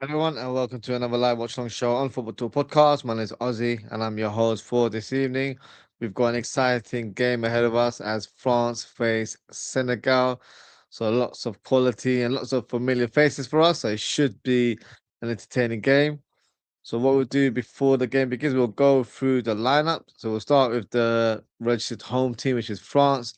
Everyone, and welcome to another live watch long show on Football Talk Podcast. My name is Ozzy, and I'm your host for this evening. We've got an exciting game ahead of us as France face Senegal. So lots of quality and lots of familiar faces for us. So it should be an entertaining game. So what we'll do before the game begins, we'll go through the lineup. So we'll start with the registered home team, which is France.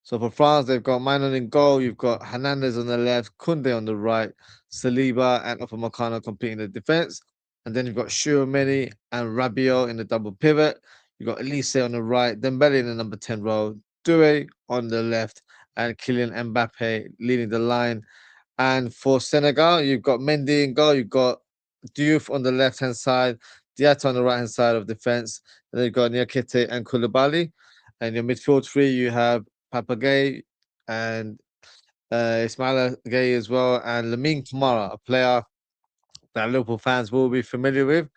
So for France, they've got Manon in goal. You've got Hernandez on the left, Kunde on the right, Saliba and Upamecano completing the defense. And then you've got Chouameni and Rabiot in the double pivot. You've got Elise on the right, Dembele in the number 10 role, Doué on the left, and Kylian Mbappe leading the line. And for Senegal, you've got Mendy in goal. You've got Diouf on the left hand side, Diatta on the right hand side of defense. And then you've got Niakite and Koulibaly. And your midfield three, you have Papagay and Ismaila Gay as well, and Lamine Kamara, a player that Liverpool fans will be familiar with,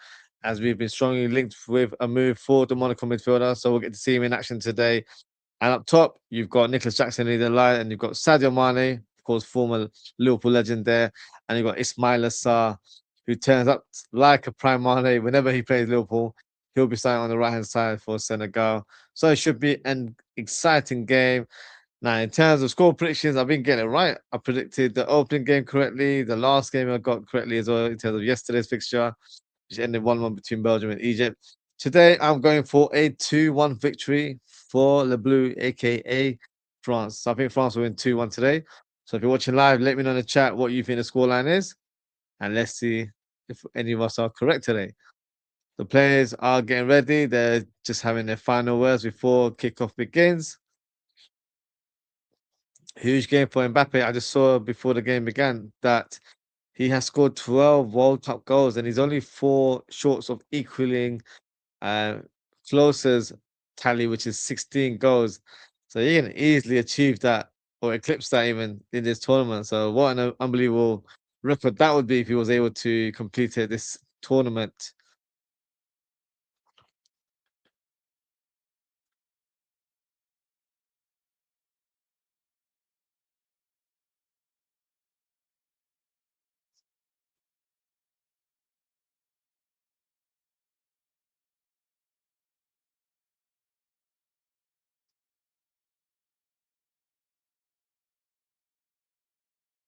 as we've been strongly linked with a move for the Monaco midfielder. So we'll get to see him in action today. And up top, you've got Nicholas Jackson in the line, and you've got Sadio Mane, of course, former Liverpool legend there, and you've got Ismail Assar, who turns up like a prime Mane whenever he plays Liverpool. He'll be starting on the right hand side for Senegal. So it should be an exciting game. Now, in terms of score predictions, I've been getting it right. I predicted the opening game correctly, the last game I got correctly as well in terms of yesterday's fixture, which ended 1-1 between Belgium and Egypt. Today, I'm going for a 2-1 victory for Le Bleu, aka France. So I think France will win 2-1 today. So if you're watching live, let me know in the chat what you think the scoreline is, and let's see if any of us are correct today. The players are getting ready. They're just having their final words before kickoff begins. Huge game for Mbappe. I just saw before the game began that he has scored 12 World Cup goals and he's only four shorts of equaling uh, Closer's tally, which is 16 goals. So he can easily achieve that or eclipse that even in this tournament. So what an unbelievable record that would be if he was able to complete it this tournament.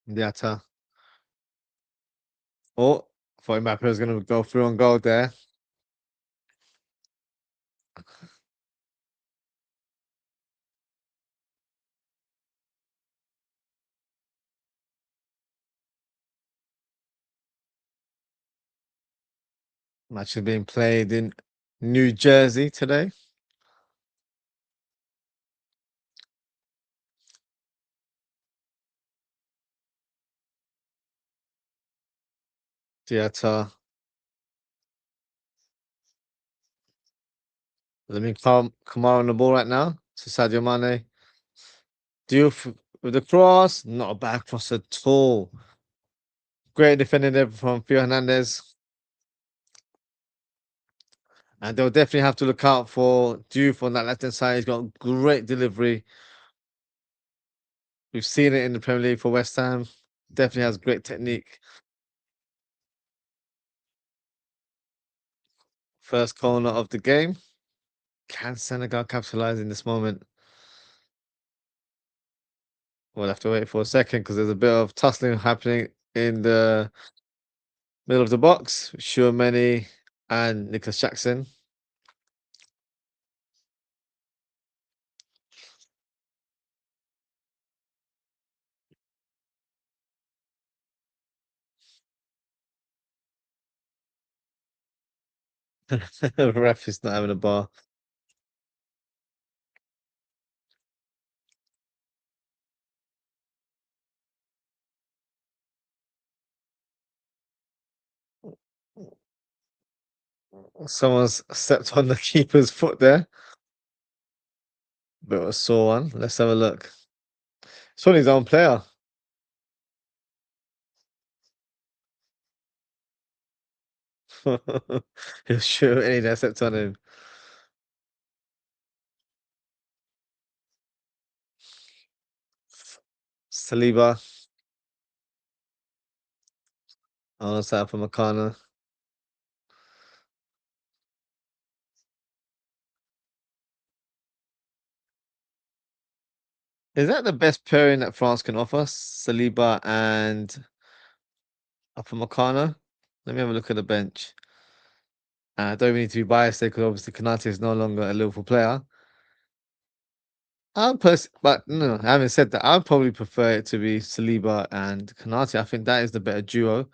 Diatta. Oh, I thought Mbappe was going to go through on goal there. Match is being played in New Jersey today. Diatta. Let me come Kamara on the ball right now to Sadio Mane. Diouf with the cross. Not a bad cross at all. Great defending there from Theo Hernandez. And they'll definitely have to look out for Diouf on that left hand side. He's got great delivery. We've seen it in the Premier League for West Ham. Definitely has great technique. First corner of the game. Can Senegal capitalize in this moment? We'll have to wait for a second because there's a bit of tussling happening in the middle of the box. Chouameni and Nicholas Jackson. The ref is not having a bar. Someone's stepped on the keeper's foot there. Bit of a sore one. Let's have a look. It's on his own player. He'll shoot any that stepped on him. Saliba. Oh, set for Makana. Is that the best pairing that France can offer? Saliba and Makana? Let me have a look at the bench. I don't even need to be biased there because obviously Kanate is no longer a Liverpool player. But no, having said that, I'd probably prefer it to be Saliba and Kanate. I think that is the better duo.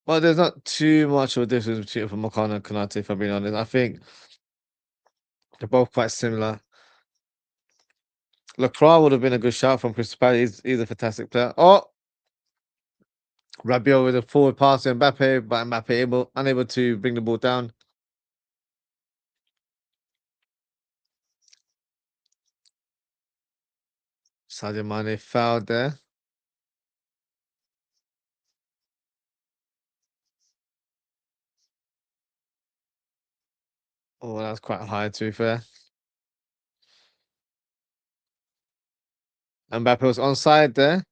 But there's not too much of a difference between Makana and Kanate, if I'm being honest. I think they're both quite similar. Lacroix would have been a good shout from Crystal Palace. He's a fantastic player. Oh, Rabiot with a forward pass to Mbappe, but Mbappe unable to bring the ball down. Sadio Mane fouled there. Oh, that's quite high to be fair. Mbappe was onside there.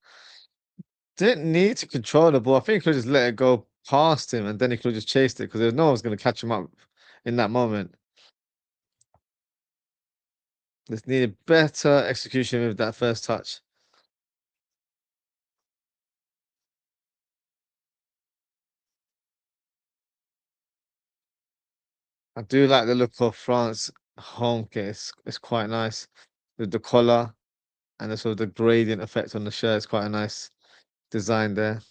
Didn't need to control the ball. I think he could just let it go past him and then he could have just chased it because there's no one's going to catch him up in that moment. Just needed better execution with that first touch. I do like the look of France home kit. It's quite nice with the collar and the sort of the gradient effect on the shirt. It's quite a nice design there.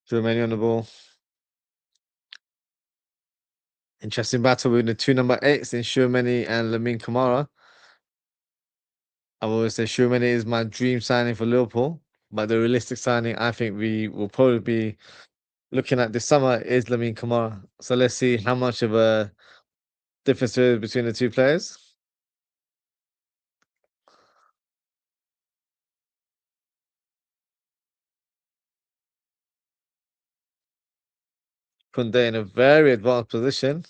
Germany on the ball. Interesting battle with the two number eights in Schumanni and Lamine Kamara. I've always said Schumanni is my dream signing for Liverpool, but the realistic signing I think we will probably be looking at this summer is Lamine Kamara. So let's see how much of a difference there is between the two players. Kunde in a very advanced position.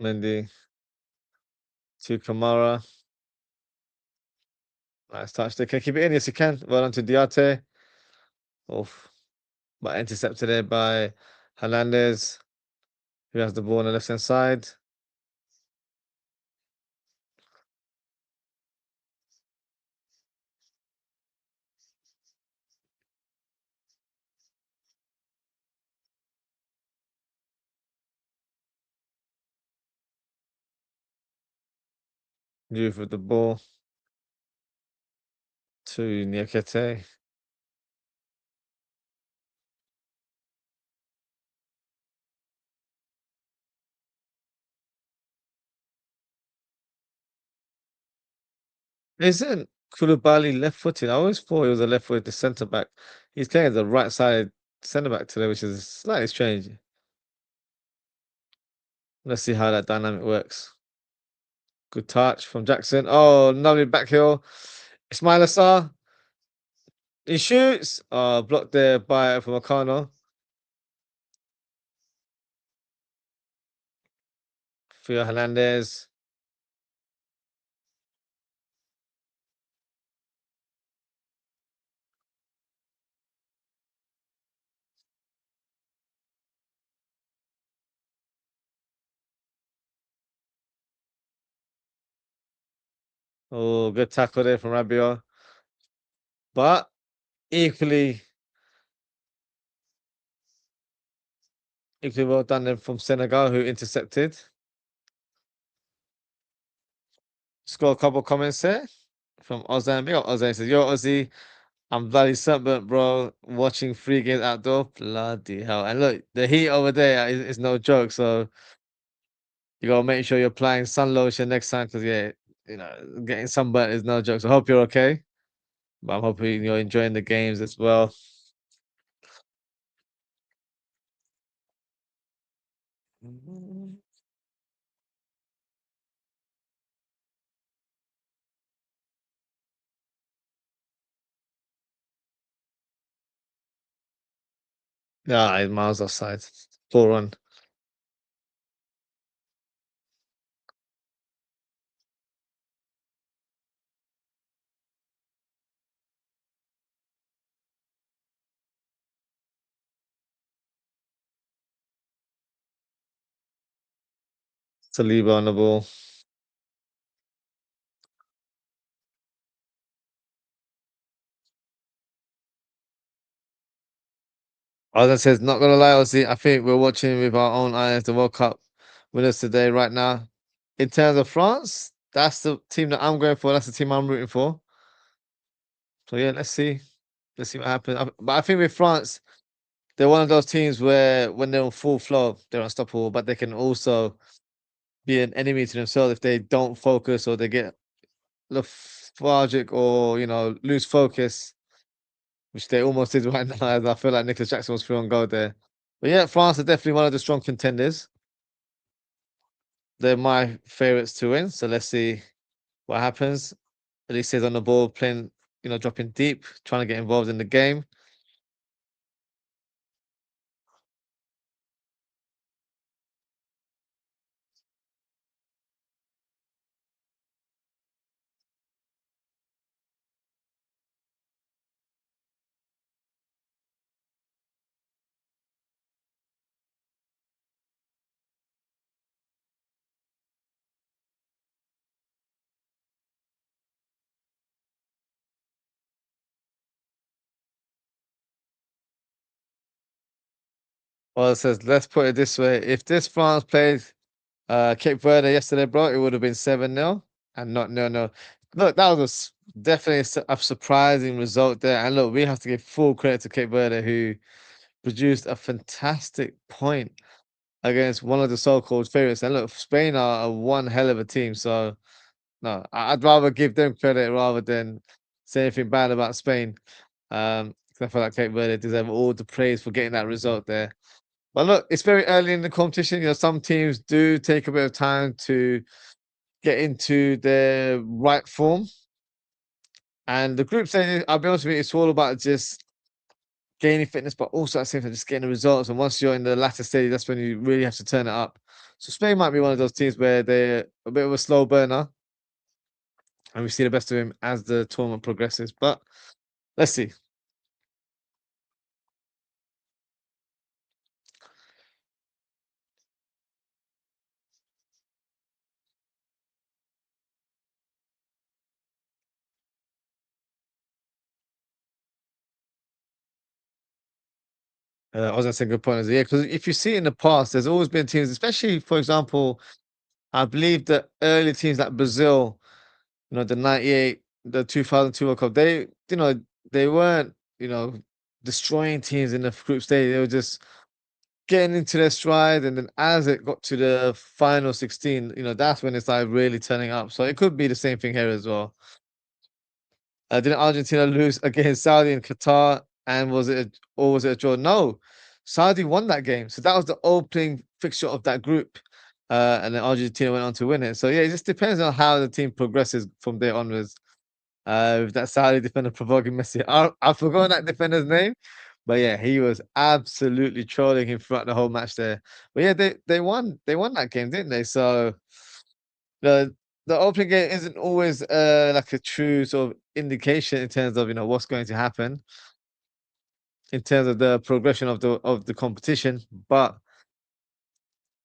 Mendy to Kamara. Nice touch. They can keep it in. Yes, you can. Well done to Diate. Oof. But intercepted there by Hernandez, who has the ball on the left hand side. Youth with the ball to Niakate. Isn't Koulibaly left-footed? I always thought he was a left-footed centre back. He's playing as a right-sided centre back today, which is slightly strange. Let's see how that dynamic works. Good touch from Jackson. Oh, lovely back heel. Ismail Assar. He shoots. Blocked there by Upamecano. Theo Hernandez. Oh, good tackle there from Rabiot. But equally well done then from Senegal, who intercepted. Just got a couple comments here from Ozan. Big up Ozan. Says, Yo, Ozzy, I'm bloody sunburnt, bro. Watching 3 games outdoor. Bloody hell. And look, the heat over there is no joke. So you gotta make sure you're applying sun lotion next time because yeah, getting sunburnt is no joke. So hope you're okay. But I'm hoping you're enjoying the games as well. Yeah, 8 miles offside. Full run. Saliba on the ball. As I said, not gonna lie, Ozzy, I think we're watching with our own eyes the World Cup winners today, right now. In terms of France, that's the team that I'm going for. That's the team I'm rooting for. So yeah, let's see. Let's see what happens. But I think with France, they're one of those teams where when they're on full flow, they're unstoppable, but they can also be an enemy to themselves if they don't focus or they get lethargic or lose focus, which they almost did right now. As I feel like Nicholas Jackson was through on goal there. But yeah, France are definitely one of the strong contenders. They're my favorites to win. So let's see what happens. At least he's on the ball, playing, dropping deep, trying to get involved in the game. Well, it says, let's put it this way. If this France played Cape Verde yesterday, bro, it would have been 7-0 and not no. Look, that was definitely a surprising result there. And look, we have to give full credit to Cape Verde, who produced a fantastic point against one of the so-called favorites. And look, Spain are one hell of a team. So no, I'd rather give them credit rather than say anything bad about Spain. 'Cause I feel like Cape Verde deserve all the praise for getting that result there. But look, it's very early in the competition. Some teams do take a bit of time to get into their right form. And the group stage, I'll be honest with you, it's all about just gaining fitness, but also at the same time just getting the results. And once you're in the latter stage, that's when you really have to turn it up. So Spain might be one of those teams where they're a bit of a slow burner, and we see the best of him as the tournament progresses. But let's see. I was gonna say good point. Yeah, because if you see in the past, there's always been teams, especially for example, I believe the early teams like Brazil, the 98, the 2002 World Cup, they weren't, destroying teams in the group stage. They were just getting into their stride. And then as it got to the final 16, that's when it started really turning up. So it could be the same thing here as well. Didn't Argentina lose against Saudi and Qatar? And was it a draw? No, Saudi won that game. So that was the opening fixture of that group. And then Argentina went on to win it. So yeah, it just depends on how the team progresses from there onwards. With that Saudi defender provoking Messi. I've forgotten that defender's name, but yeah, he was absolutely trolling him throughout the whole match there. But yeah, they won that game, didn't they? So the the opening game isn't always like a true sort of indication in terms of what's going to happen in terms of the progression of the competition. But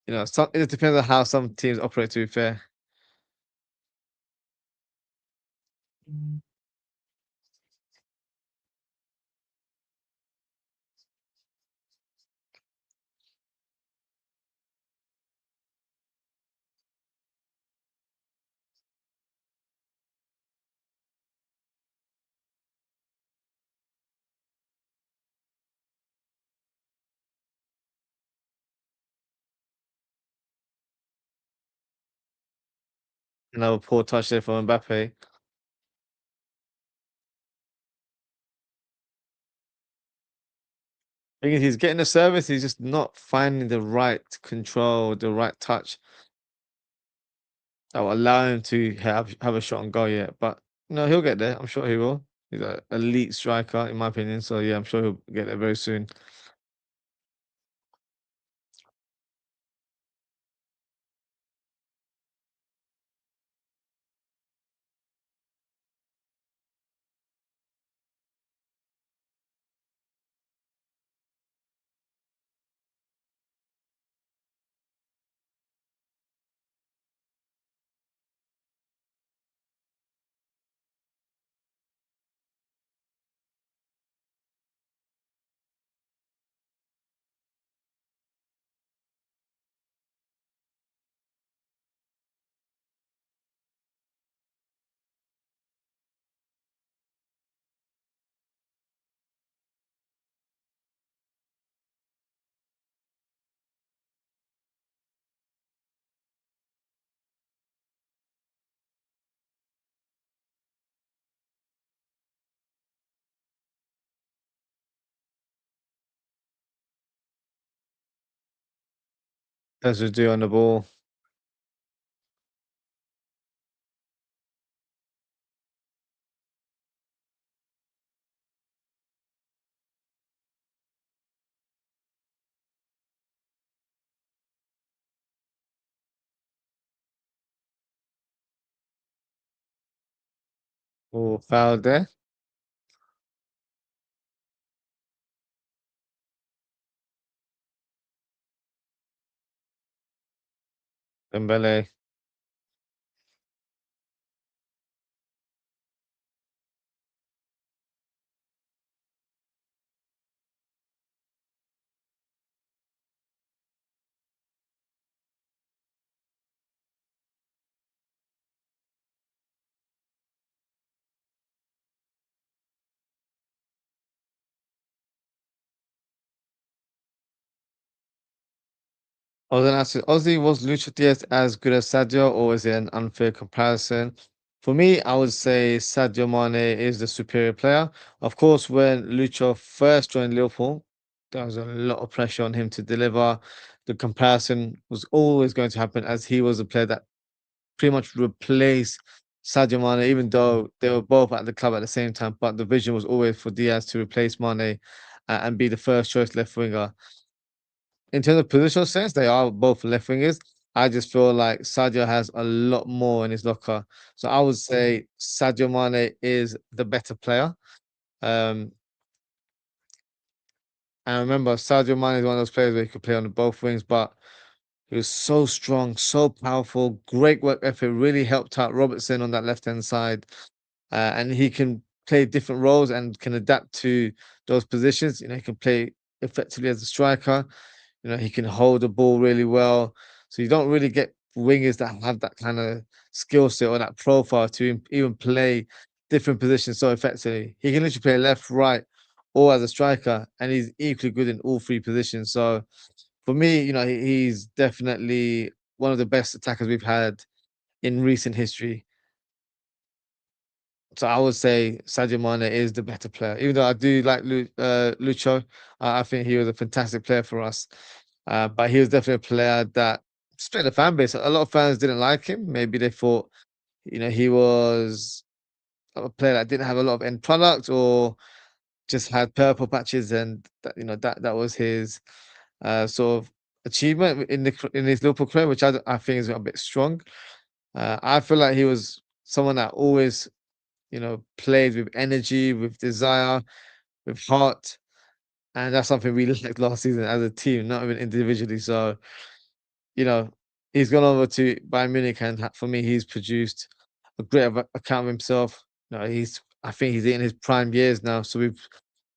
it depends on how some teams operate. To be fair, another poor touch there from Mbappe. Thing is, he's getting the service, he's just not finding the right control, the right touch that will allow him to have a shot on goal yet. But no, he'll get there. I'm sure he will. He's an elite striker, in my opinion. So yeah, I'm sure he'll get there very soon. That's just do on the ball. Or foul there. Dembele. I was gonna ask you, Ozzy, was Lucha Diaz as good as Sadio, or is it an unfair comparison? For me, I would say Sadio Mane is the superior player. Of course, when Lucha first joined Liverpool, there was a lot of pressure on him to deliver. The comparison was always going to happen as he was a player that pretty much replaced Sadio Mane, even though they were both at the club at the same time. But the vision was always for Diaz to replace Mane and be the first choice left winger. In terms of positional sense, they are both left wingers. I just feel like Sadio has a lot more in his locker. So I would say Sadio Mane is the better player. Um, and remember, Sadio Mane is one of those players where he could play on both wings, but he was so strong, so powerful, great work ethic, really helped out Robertson on that left hand side. And he can play different roles and can adapt to those positions. You know, he can play effectively as a striker. You know, he can hold the ball really well. So you don't really get wingers that have that kind of skill set or that profile to even play different positions so effectively. He can literally play left, right, or as a striker, and he's equally good in all three positions. So for me, you know, he's definitely one of the best attackers we've had in recent history. So I would say Sadio Mane is the better player. Even though I do like Lucho, I think he was a fantastic player for us. But he was definitely a player that split the fan base. A lot of fans didn't like him. Maybe they thought, you know, he was a player that didn't have a lot of end product or just had purple patches, and that, you know, that was his sort of achievement in his Liverpool career, which I think is a bit strong. I feel like he was someone that always, you know, played with energy, with desire, with heart, and that's something we lacked last season as a team, not even individually. So, you know, he's gone over to Bayern Munich, and for me, he's produced a great account of himself. You know, I think he's in his prime years now, so we've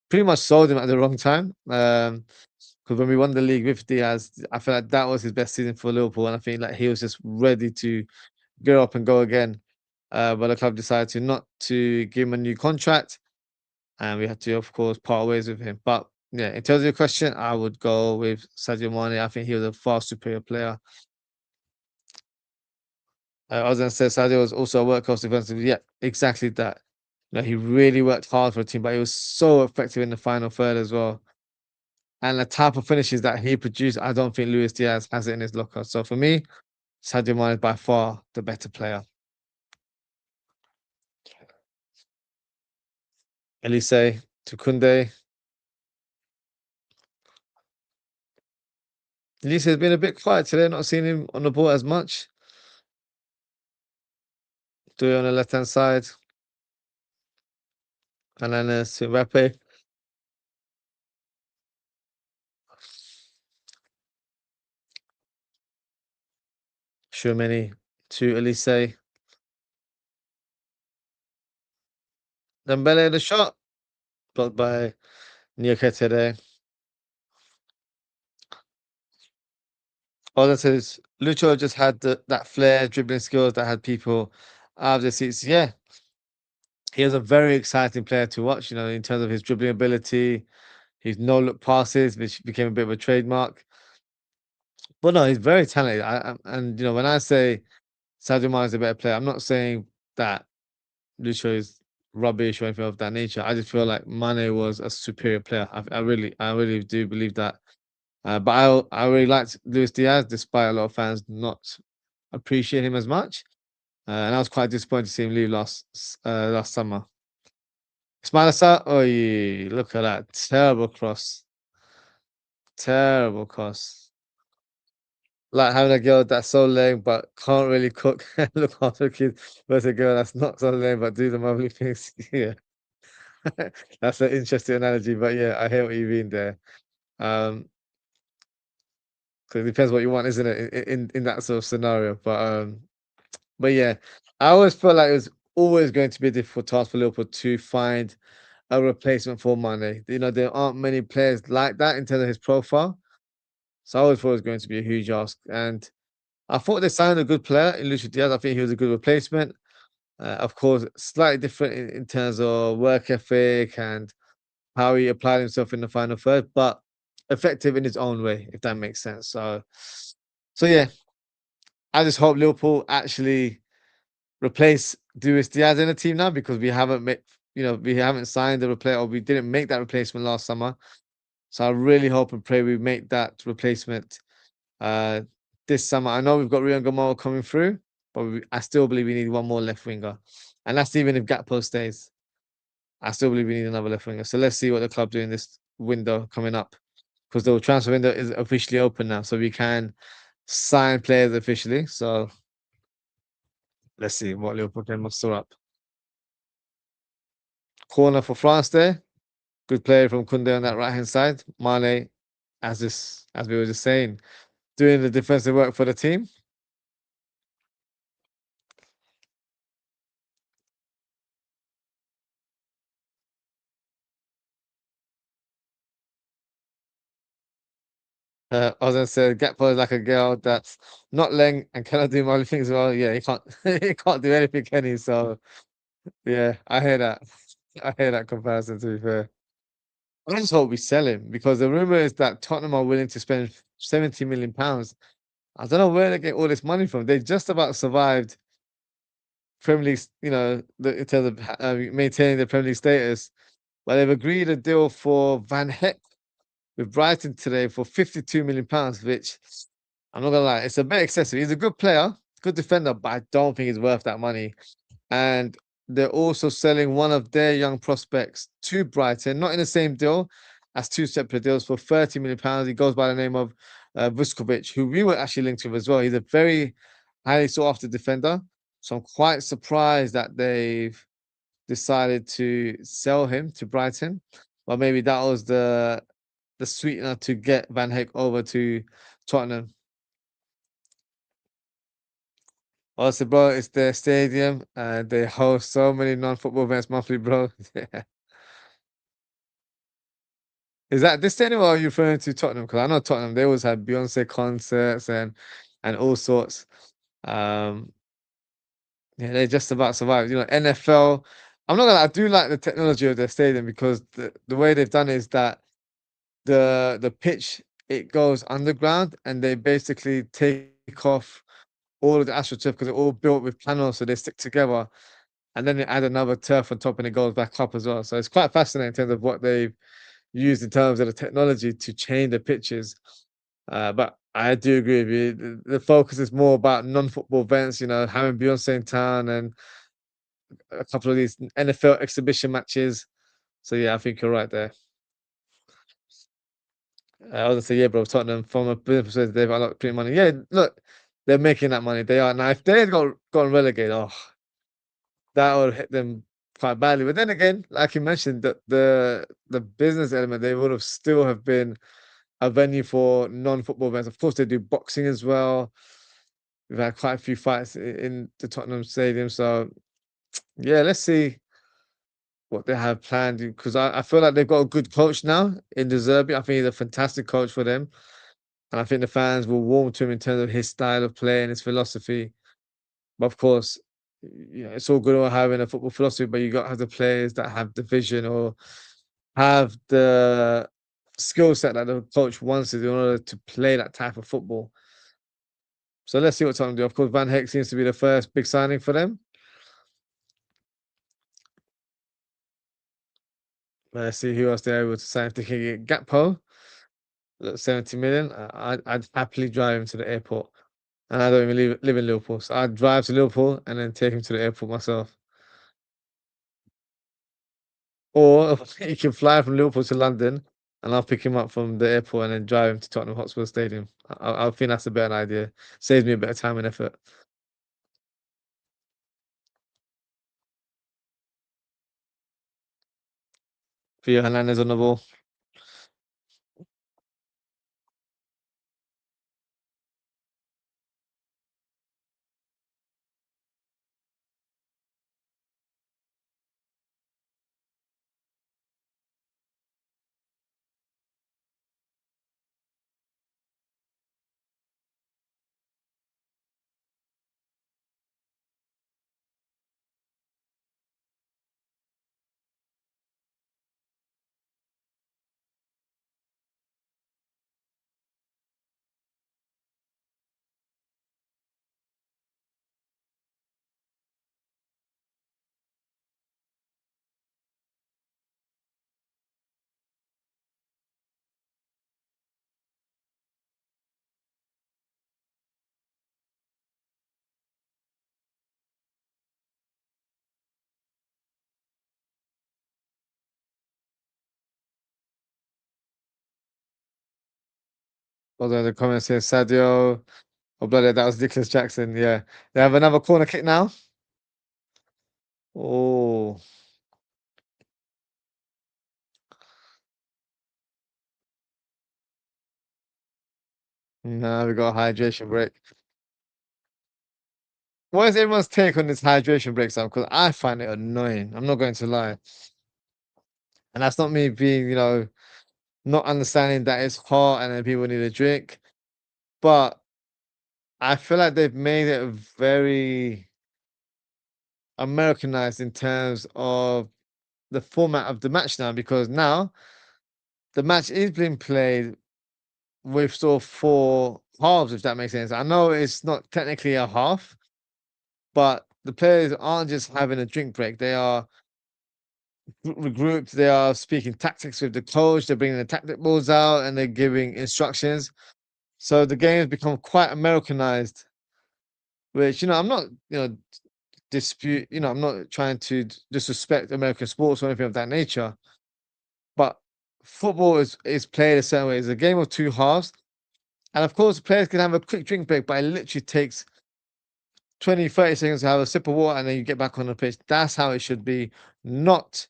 pretty much sold him at the wrong time. Because when we won the league with Diaz, I feel like that was his best season for Liverpool, and I think like he was just ready to go up and go again. But the club decided to not to give him a new contract, and we had to, of course, part ways with him. But yeah, in terms of your question, I would go with Sadio Mane. I think he was a far superior player. I was going to say Sadio was also a workhorse defensively. Yeah, exactly that. You know, he really worked hard for the team, but he was so effective in the final third as well. and the type of finishes that he produced, I don't think Luis Diaz has it in his locker. So for me, Sadio Mane is by far the better player. Elise to Kunde. Elise has been a bit quiet today, not seeing him on the ball as much. Do it on the left hand side. And then to Mbappe. Tchouaméni to Elise. Dembele the shot. Blocked by Niakate there. All that says Lucho just had that flair, dribbling skills that had people out of their seats. Yeah, he was a very exciting player to watch, in terms of his dribbling ability, his no-look passes, which became a bit of a trademark. But no, he's very talented. And when I say Sadio Mane is a better player, I'm not saying that Lucho is rubbish or anything of that nature. I just feel like Mane was a superior player. I really do believe that. But I really liked Luis Diaz, despite a lot of fans not appreciate him as much. And I was quite disappointed to see him leave last summer. Ismail Assar, oh, look at that terrible cross, terrible cross. Like having a girl that's so lame but can't really cook and look after kids versus a girl that's not so lame but do the lovely things. Yeah, that's an interesting analogy. But yeah, I hear what you mean there. Um, 'Cause it depends what you want, isn't it? In that sort of scenario. But yeah, I always felt like it was always going to be a difficult task for Liverpool to find a replacement for Mane. There aren't many players like that in terms of his profile. So I always thought it was going to be a huge ask. And I thought they signed a good player in Lucio Diaz. I think he was a good replacement. Of course, slightly different in terms of work ethic and how he applied himself in the final third, but effective in his own way, if that makes sense. So yeah, I just hope Liverpool actually replace Luis Diaz in the team now because we haven't signed the replacement, or we didn't make that replacement last summer. So I really hope and pray we make that replacement uh, this summer. I know we've got Rian Gamal coming through, but I still believe we need one more left winger, and that's even if Gakpo stays. I still believe we need another left winger. So let's see what the club do in this window coming up, because the transfer window is officially open now, so we can sign players officially. So let's see what Liverpool can muster up. Corner for France there. Good play from Kunde on that right hand side. Mane, as we were just saying, doing the defensive work for the team. Ozan said Gakpo is like a girl that's not leng and cannot do my things well. Yeah, he can't he can't do anything, can he? So yeah, I hear that. I hear that comparison, to be fair. I just hope we sell him, because the rumor is that Tottenham are willing to spend £70 million. I don't know where they get all this money from. They just about survived Premier League, in terms of maintaining the Premier League status. But they've agreed a deal for Van Heck with Brighton today for £52 million, which I'm not gonna lie, it's a bit excessive. He's a good player, good defender, but I don't think he's worth that money. And they're also selling one of their young prospects to Brighton, not in the same deal, as two separate deals for £30 million. He goes by the name of Vuskovic, who we were actually linked with as well. He's a very highly sought after defender. So I'm quite surprised that they've decided to sell him to Brighton. But maybe that was the sweetener to get Van Heck over to Tottenham. Also, bro, it's their stadium and they host so many non-football events monthly, bro. Yeah. Is that this stadium, or are you referring to Tottenham? Because I know Tottenham, they always have Beyonce concerts and all sorts. Um, yeah, they just about survived. NFL. I'm not gonna. I do like the technology of their stadium, because the way they've done it is that the pitch, it goes underground, and they basically take off all of the AstroTurf because they're all built with panels, so they stick together. And then they add another turf on top, and it goes back up as well. So it's quite fascinating in terms of what they've used in terms of the technology to change the pitches. But I do agree with you. The focus is more about non-football events, having Beyonce in town and a couple of these NFL exhibition matches. So yeah, I think you're right there. I was gonna say, yeah, bro, Tottenham from a business perspective, they've got a lot of print money. Yeah, look, they're making that money. They are now. If they had gotten relegated, oh, that would hit them quite badly. But then again, like you mentioned, the business element, they would have still have been a venue for non-football events. Of course, they do boxing as well. We've had quite a few fights in the Tottenham Stadium. So yeah, let's see what they have planned because I feel like they've got a good coach now in De Zerbi. I think he's a fantastic coach for them. And I think the fans will warm to him in terms of his style of play and his philosophy. But of course, it's all good about having a football philosophy, but you got to have the players that have the vision or have the skill set that the coach wants in order to play that type of football. So let's see what Tottenham do. Of course, Van Heck seems to be the first big signing for them. Let's see who else they're able to sign. If they can get Gakpo, look, 70 million, I'd happily drive him to the airport. And I don't even live in Liverpool. So I'd drive to Liverpool and then take him to the airport myself. Or he can fly from Liverpool to London and I'll pick him up from the airport and then drive him to Tottenham Hotspur Stadium. I think that's a better idea. Saves me a bit of time and effort. Theo Hernandez on the ball. Although the comments here, Sadio. Oh, bloody, that was Nicholas Jackson. Yeah. They have another corner kick now. Oh, no, we got a hydration break. What is everyone's take on this hydration break, Sam? Because I find it annoying. I'm not going to lie. And that's not me being, not understanding that it's hot and then people need a drink. But I feel like they've made it very Americanized in terms of the format of the match now, because now the match is being played with sort of four halves, if that makes sense. I know it's not technically a half, but the players aren't just having a drink break. They are regrouped. They are speaking tactics with the coach. They're bringing the tactic balls out and they're giving instructions. So the game has become quite Americanized, which, I'm not, dispute, I'm not trying to disrespect American sports or anything of that nature, but football is played a certain way. It's a game of two halves. And of course, players can have a quick drink break, but it literally takes 20, 30 seconds to have a sip of water and then you get back on the pitch. That's how it should be, not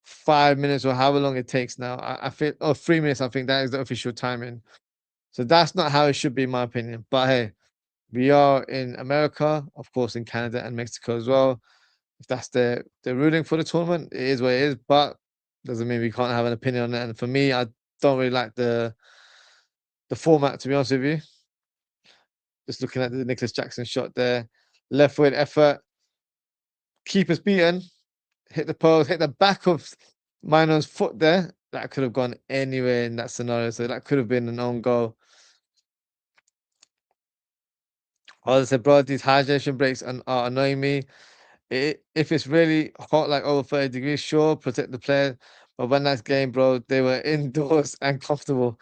5 minutes or however long it takes now. I feel, or 3 minutes, I think that is the official timing. So that's not how it should be, in my opinion. But hey, we are in America, of course, in Canada and Mexico as well. If that's their ruling for the tournament, it is what it is. But doesn't mean we can't have an opinion on it. And for me, I don't really like the format, to be honest with you. Just looking at the Nicholas Jackson shot there, left foot effort, keeper's beaten, hit the post, hit the back of Minon's foot there. That could have gone anywhere in that scenario. So that could have been an own goal. As I said, bro, these hydration breaks are annoying me. If it's really hot, like over 30 degrees, sure, protect the player. But when that game, bro, they were indoors and comfortable.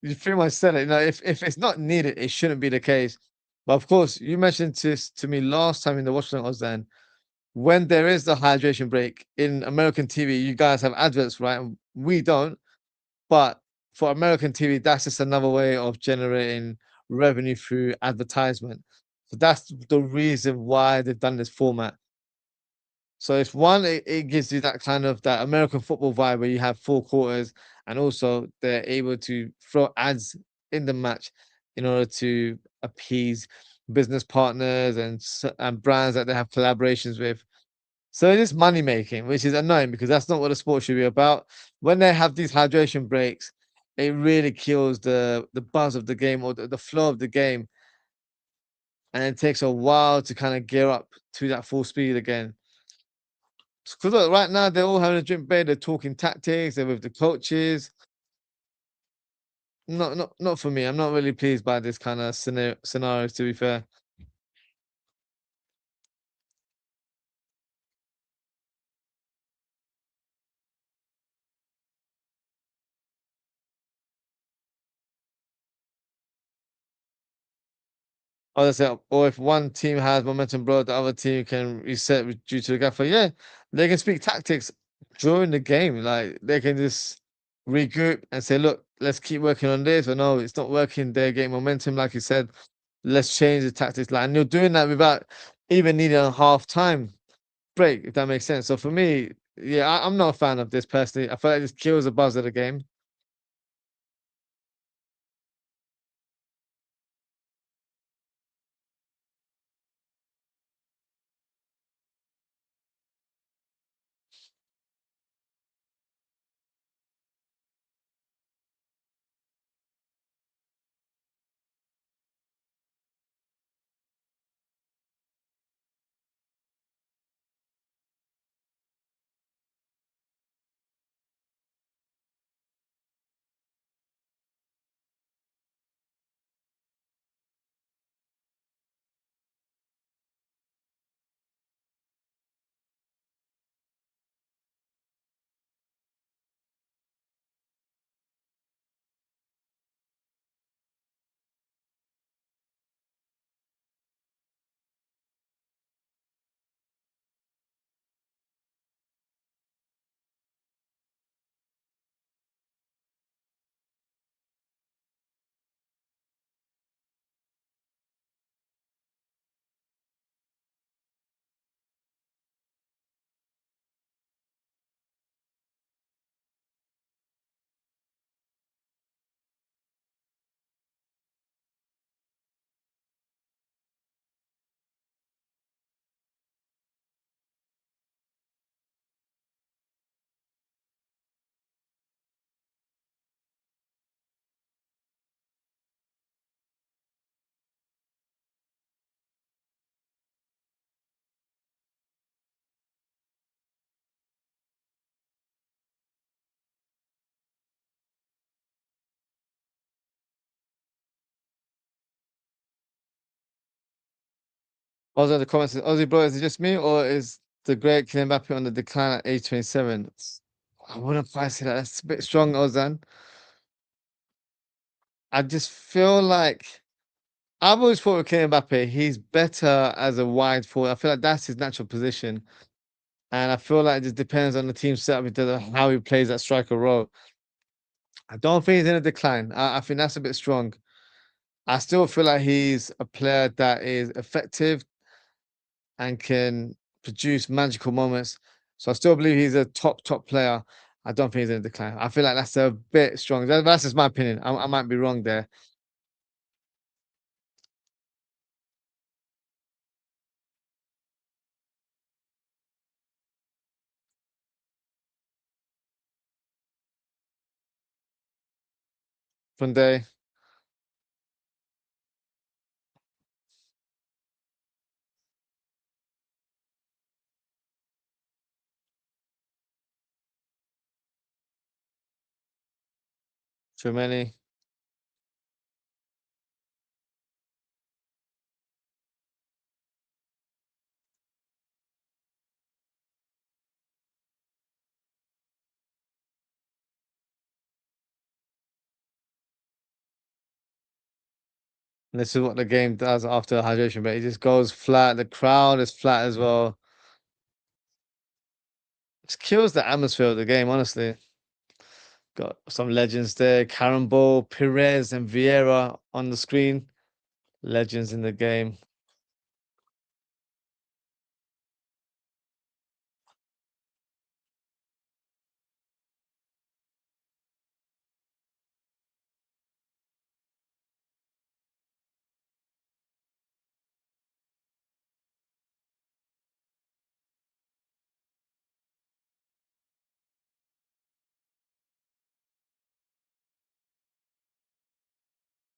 You pretty much said it. You know, if it's not needed, it shouldn't be the case. But of course, you mentioned this to me last time in the Watchalong I was then. When there is a hydration break in American TV, you guys have adverts, right? And we don't. But for American TV, that's just another way of generating revenue through advertisement. So that's the reason why they've done this format. So it's one, it gives you that kind of that American football vibe where you have four quarters, and also they're able to throw ads in the match in order to appease business partners and brands that they have collaborations with. So it is money making, which is annoying because that's not what the sport should be about. When they have these hydration breaks, it really kills the buzz of the game or the flow of the game, and it takes a while to kind of gear up to that full speed again. Because look, right now they're all having a drink break, they're talking tactics, they're with the coaches. Not for me. I'm not really pleased by this kind of scenarios, to be fair. As I said, or if one team has momentum, bro, the other team can reset due to the gaffer. Yeah, they can speak tactics during the game. Like they can just regroup and say, "Look, let's keep working on this." Or no, it's not working. They're getting momentum, like you said. Let's change the tactics. Like, and you're doing that without even needing a half time break, if that makes sense. So for me, yeah, I'm not a fan of this personally. I feel like it just kills the buzz of the game. Also, in the comments, Aussie bro, is it just me or is the great Kylian Mbappe on the decline at age 27? I wouldn't quite say that. That's a bit strong, Ozan. I just feel like I've always thought with Kylian Mbappe, he's better as a wide forward. I feel like that's his natural position. And I feel like it just depends on the team setup in terms of how he plays that striker role. I don't think he's in a decline. I think that's a bit strong. I still feel like he's a player that is effective and can produce magical moments. So I still believe he's a top player. I don't think he's in a decline. I feel like that's a bit strong. That's just my opinion. I might be wrong there. Funday, too many. And this is what the game does after hydration, but it just goes flat. The crowd is flat as well. Just kills the atmosphere of the game, honestly. Got some legends there. Carambol, Perez, and Vieira on the screen. Legends in the game.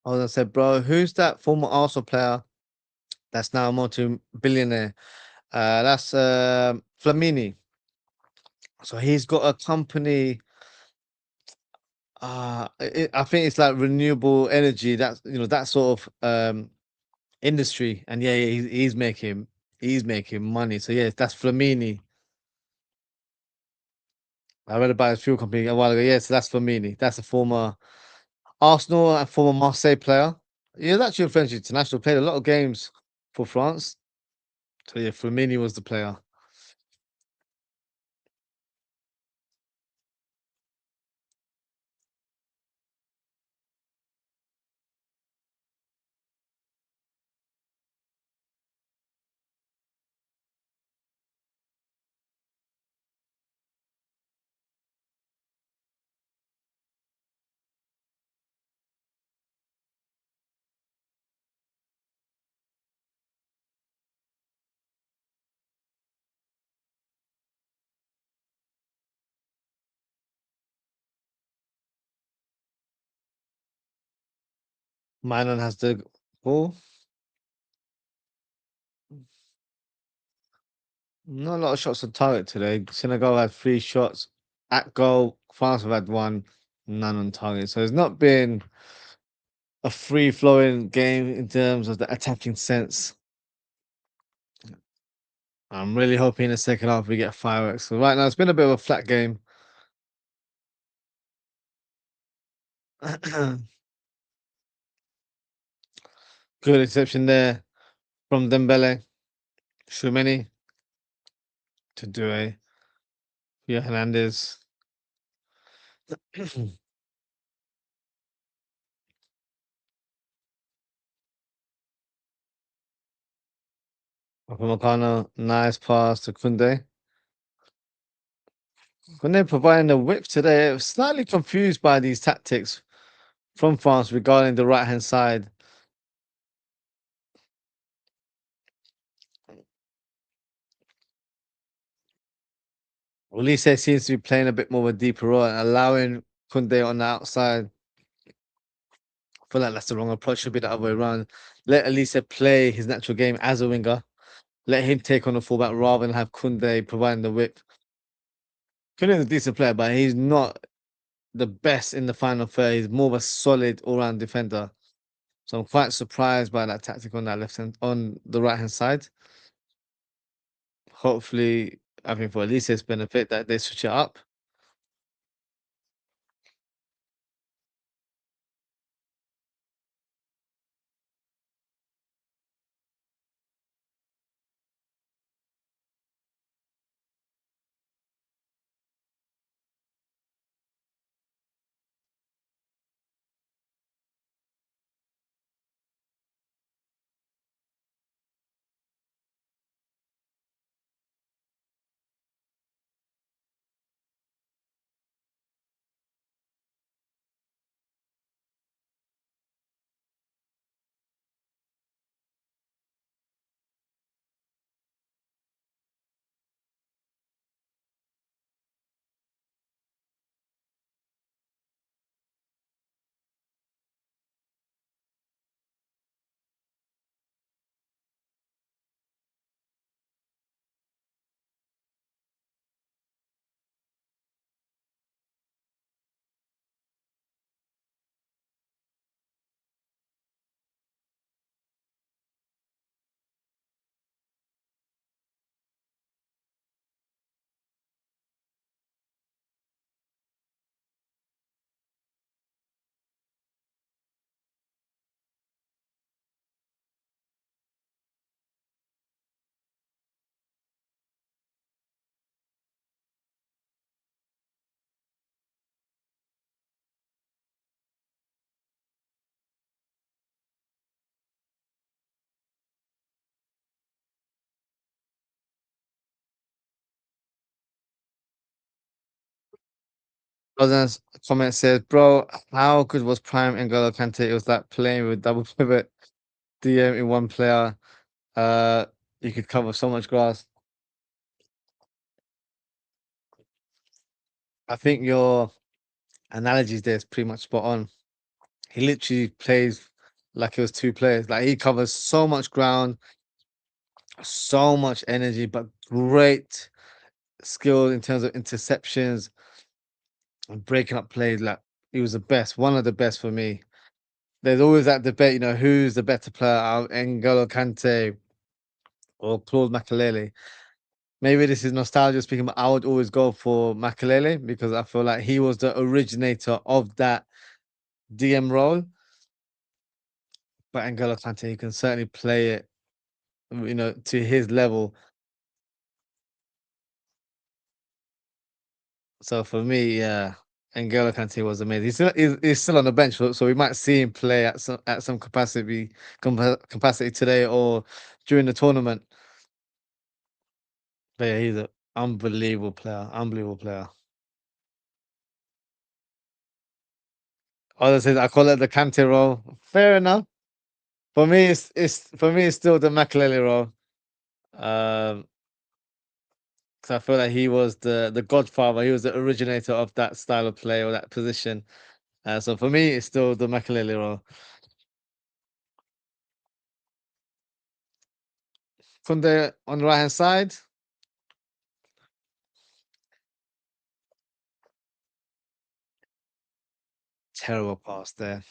I was gonna say, bro, who's that former Arsenal player that's now a multi-billionaire? That's Flamini. So he's got a company. I think it's like renewable energy. That's that sort of industry, and yeah, he's making money. So yeah, that's Flamini. I read about his fuel company a while ago. Yeah, so that's Flamini. That's a former Arsenal and former Marseille player. He was actually a French international. Played a lot of games for France. So yeah, Flamini was the player. Milan has the ball. Not a lot of shots on target today. Senegal had 3 shots at goal. France have had one, none on target. So it's not been a free flowing game in terms of the attacking sense. I'm really hoping in the second half we get fireworks. So right now it's been a bit of a flat game. Good exception there from Dembele, Shumeni to Due, Via Hernandez. Upamecano, nice pass to Kunde. Kunde providing the whip today. I was slightly confused by these tactics from France regarding the right hand side. Olise seems to be playing a bit more of a deeper role and allowing Kunde on the outside. I feel like that's the wrong approach. Should be the other way around. Let Elise play his natural game as a winger. Let him take on the fullback rather than have Kunde providing the whip. Kunde is a decent player, but he's not the best in the final third. He's more of a solid all-round defender. So I'm quite surprised by that tactic on that left hand on the right hand side. Hopefully, I think for Elise's benefit that they switch it up. Others comment says, "Bro, how good was Prime N'Golo Kante? It was like playing with double pivot DM in one player. Uh, you could cover so much grass." I think your analogies there is pretty much spot on. He literally plays like it was two players. Like he covers so much ground, so much energy, but great skill in terms of interceptions and breaking up plays. Like he was the best, one of the best for me. There's always that debate, who's the better player out of N'Golo Kante or Claude Makelele. Maybe this is nostalgia speaking, but I would always go for Makelele because I feel like he was the originator of that DM role. But N'Golo Kante, he can certainly play it, to his level. So for me, yeah, N'Golo Kante was amazing. He's still on the bench, so we might see him play at some capacity today or during the tournament. But yeah, he's an unbelievable player. Unbelievable player. Honestly, I call it the Kante role. Fair enough. For me, it's still the Makelele role. Um, because I feel like he was the godfather. He was the originator of that style of play or that position. So for me, it's still the Makelele role. Kunde on the right hand side, terrible pass there.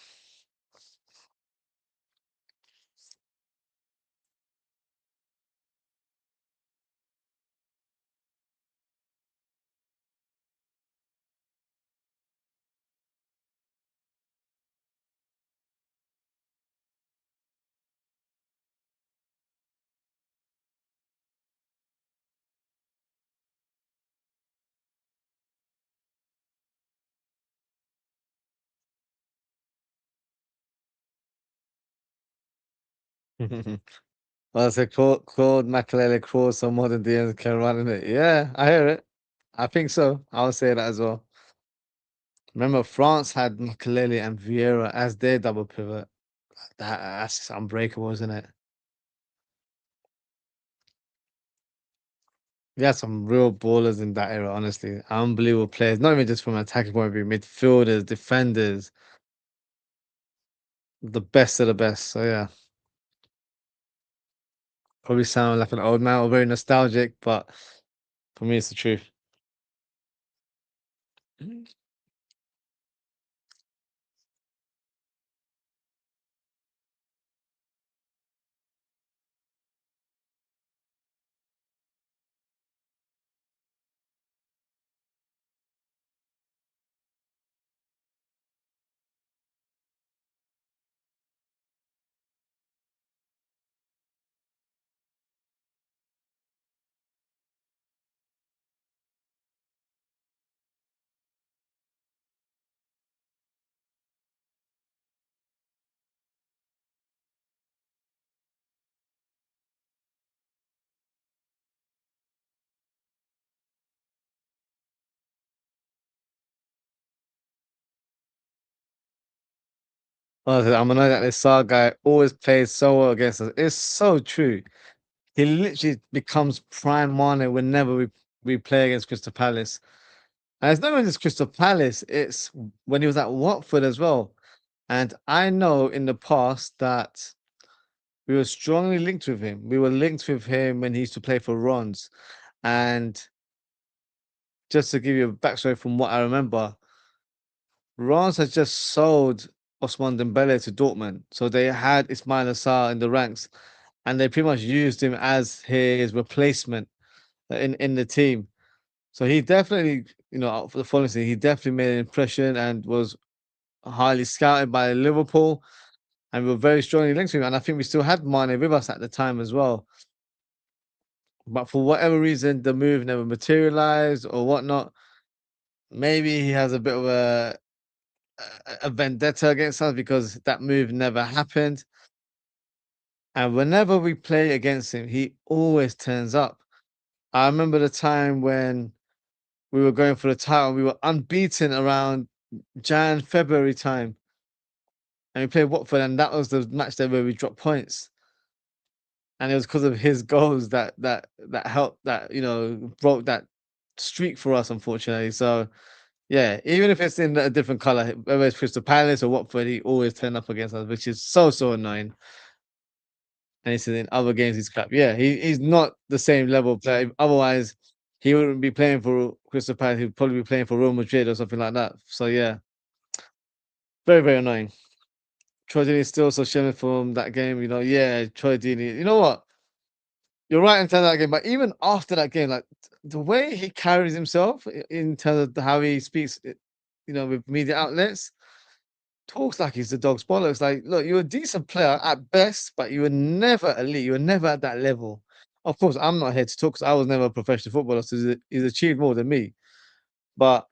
Well, I said Claude Makelele crawls so modern DMs can run in it. Yeah, I hear it. I think so. I would say that as well. Remember, France had Makelele and Vieira as their double pivot. That's just unbreakable, isn't it? We had some real ballers in that era, honestly. Unbelievable players, not even just from an attacking point of view, midfielders, defenders, the best of the best. So yeah, probably sound like an old man or very nostalgic, but for me, it's the truth. Honestly, I'm annoyed that this Saar guy always plays so well against us. It's so true. He literally becomes prime Mane whenever we play against Crystal Palace. And it's not even just Crystal Palace, it's when he was at Watford as well. And I know in the past that we were strongly linked with him. We were linked with him when he used to play for Rons. And just to give you a backstory from what I remember, Rons has just sold Osman Dembele to Dortmund. So they had Ismail Assar in the ranks and they pretty much used him as his replacement in the team. So he definitely, for the following season, he definitely made an impression and was highly scouted by Liverpool, and we were very strongly linked to him. And I think we still had Mane with us at the time as well. But for whatever reason, the move never materialized or whatnot. Maybe he has a bit of a vendetta against us because that move never happened. And whenever we play against him, he always turns up. I remember the time when we were going for the title. We were unbeaten around Jan, February time, and we played Watford, and that was the match there where we dropped points. And it was because of his goals that helped that broke that streak for us, unfortunately. So yeah, even if it's in a different color, whether it's Crystal Palace or Watford, he always turn up against us, which is so annoying. And he said in other games he's crap. Yeah, he's not the same level player. Otherwise, he wouldn't be playing for Crystal Palace. He'd probably be playing for Real Madrid or something like that. So yeah, very annoying. Troy Deeney still so shameless from that game. Yeah, Troy Deeney. You know what? You're right in terms of that game, but even after that game, like the way he carries himself in terms of how he speaks, with media outlets, talks like he's the dog's bollocks. Like, look, you're a decent player at best, but you were never elite. You were never at that level. Of course, I'm not here to talk because I was never a professional footballer, so he's achieved more than me. But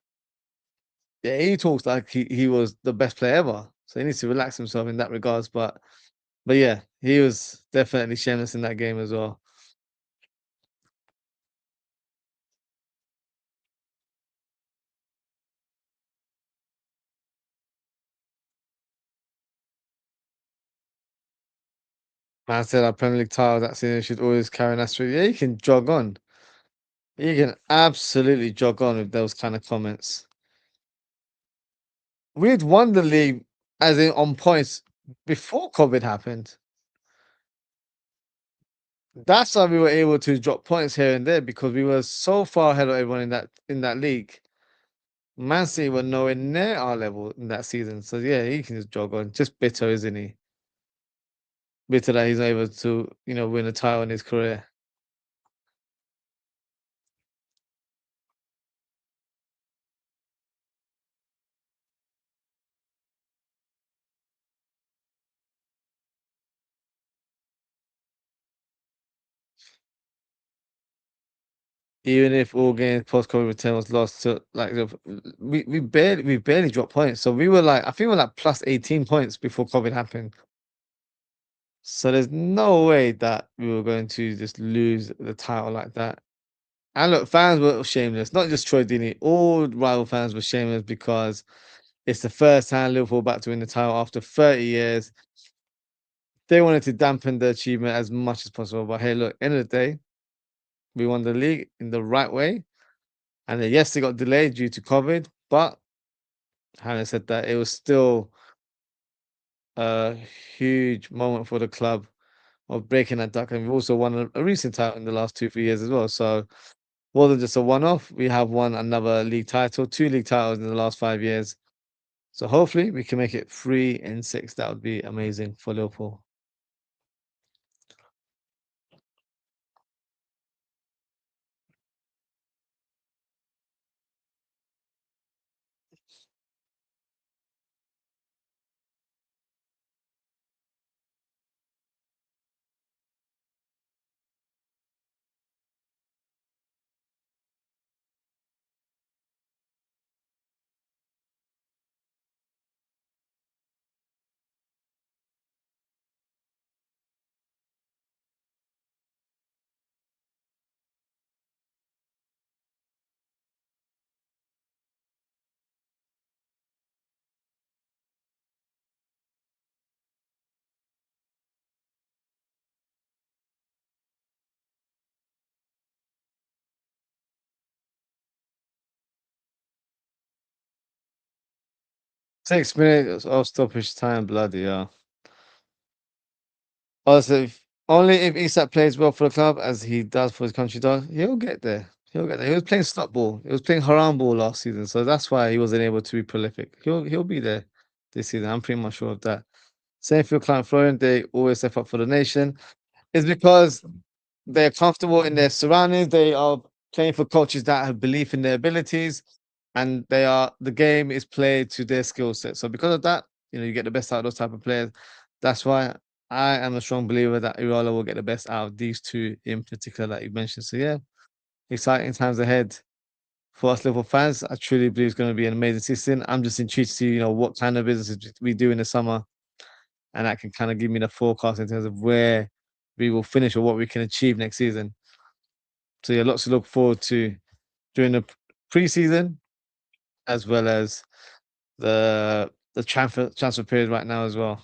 yeah, he talks like he was the best player ever. So he needs to relax himself in that regards. But yeah, he was definitely shameless in that game as well. Man said our Premier League title that season should always carry an asterisk. Yeah, you can jog on. You can absolutely jog on with those kind of comments. We'd won the league as in on points before COVID happened. That's why we were able to drop points here and there because we were so far ahead of everyone in that league. Man City were nowhere near our level in that season. So yeah, he can just jog on. Just bitter, isn't he? Bitter that he's not able to, win a title in his career. 'Even if all games post-COVID return was lost to like we barely dropped points. So we were like I think we were like plus 18 points before COVID happened. So there's no way that we were going to just lose the title like that. And look, fans were shameless. Not just Troy Deeney. All rival fans were shameless because it's the first time Liverpool back to win the title after 30 years. They wanted to dampen the achievement as much as possible. But hey, look, end of the day, we won the league in the right way. And then, yes, it got delayed due to COVID, but having said that, it was still a huge moment for the club of breaking that duck. And we've also won a recent title in the last 2, 3 years as well. So more than just a one-off, we have won another league title, 2 league titles in the last 5 years. So hopefully we can make it 3 and 6. That would be amazing for Liverpool. 6 minutes of stoppage time, bloody hell. Also, only if Isak plays well for the club, as he does for his country dog, he'll get there. He'll get there. He was playing stop ball. He was playing haram ball last season, so that's why he wasn't able to be prolific. He'll be there this season. I'm pretty much sure of that. Same for your client Florian, they always step up for the nation. It's because they're comfortable in their surroundings. They are playing for coaches that have belief in their abilities, and the game is played to their skill set. So because of that, you get the best out of those type of players. That's why I am a strong believer that Irola will get the best out of these two in particular that you mentioned. So yeah, exciting times ahead for us Liverpool fans. I truly believe it's going to be an amazing season. I'm just intrigued to see, what kind of business we do in the summer, and that can kind of give me the forecast in terms of where we will finish or what we can achieve next season. So yeah, lots to look forward to during the pre-season as well as the transfer period right now as well.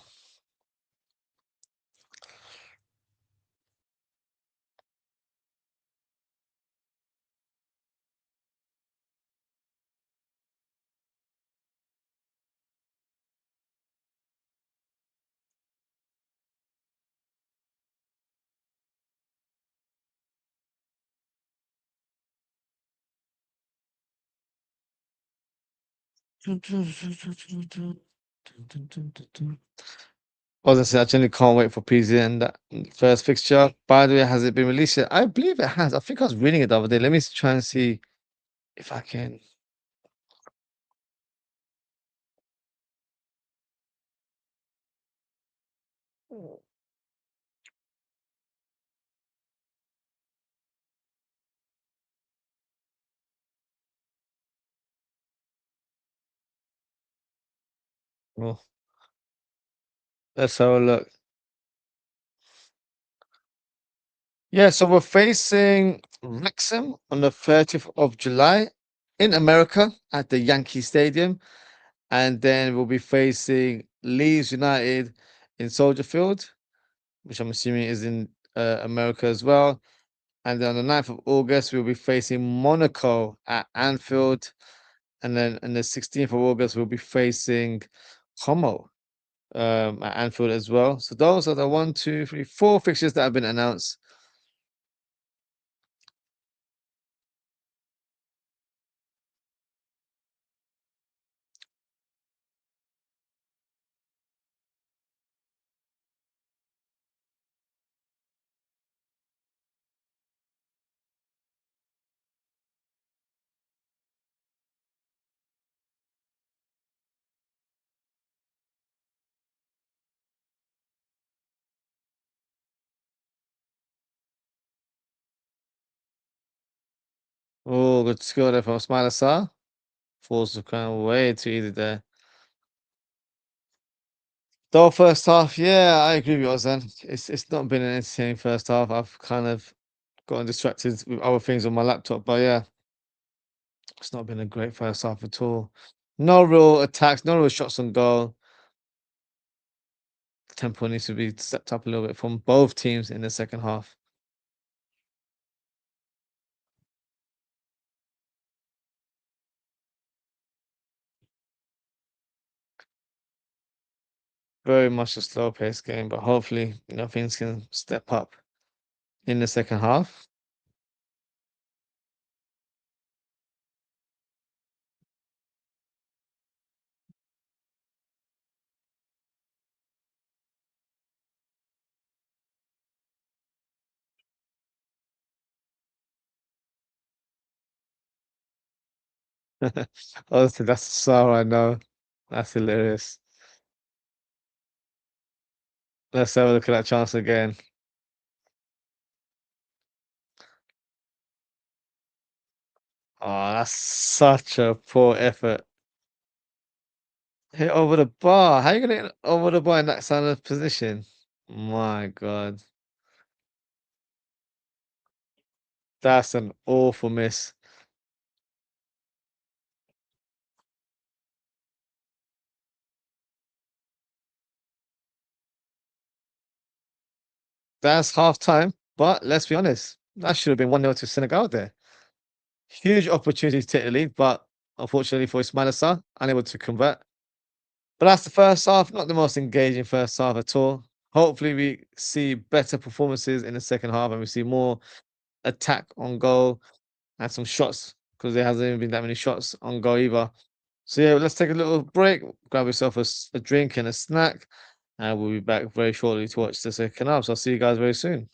Honestly, I genuinely can't wait for PZ and that first fixture. By the way, has it been released yet? I believe it has. I think I was reading it the other day. Let me try and see if I can. Well, let's have a look. Yeah, so we're facing Wrexham on the 30th of July in America at the Yankee Stadium. And then we'll be facing Leeds United in Soldier Field, which I'm assuming is in America as well. And then on the 9th of August, we'll be facing Monaco at Anfield. And then on the 16th of August, we'll be facing Como at Anfield as well. So those are the 4 fixtures that have been announced. Oh, good score there from Ismaila Sarr. Falls the crown way too easy there. Though first half, yeah, I agree with you, Ozan. It's not been an entertaining first half. I've kind of gotten distracted with other things on my laptop, but yeah, it's not been a great first half at all. No real attacks, no real shots on goal. Tempo needs to be stepped up a little bit from both teams in the second half. Very much a slow paced game, but hopefully, things can step up in the second half. Honestly, that's so I know. That's hilarious. Let's have a look at that chance again. Oh, that's such a poor effort. Hit over the bar. How you gonna hit over the bar in that kind of position? My God. That's an awful miss. That's half time, but let's be honest, that should have been 1-0 to Senegal there. Huge opportunity to take the lead, but unfortunately for Ismaila Sarr, unable to convert. But that's the first half, not the most engaging first half at all. Hopefully, we see better performances in the second half and we see more attack on goal and some shots because there hasn't even been that many shots on goal either. So, yeah, let's take a little break, grab yourself a drink and a snack, and we'll be back very shortly to watch the second half. So, I'll see you guys very soon.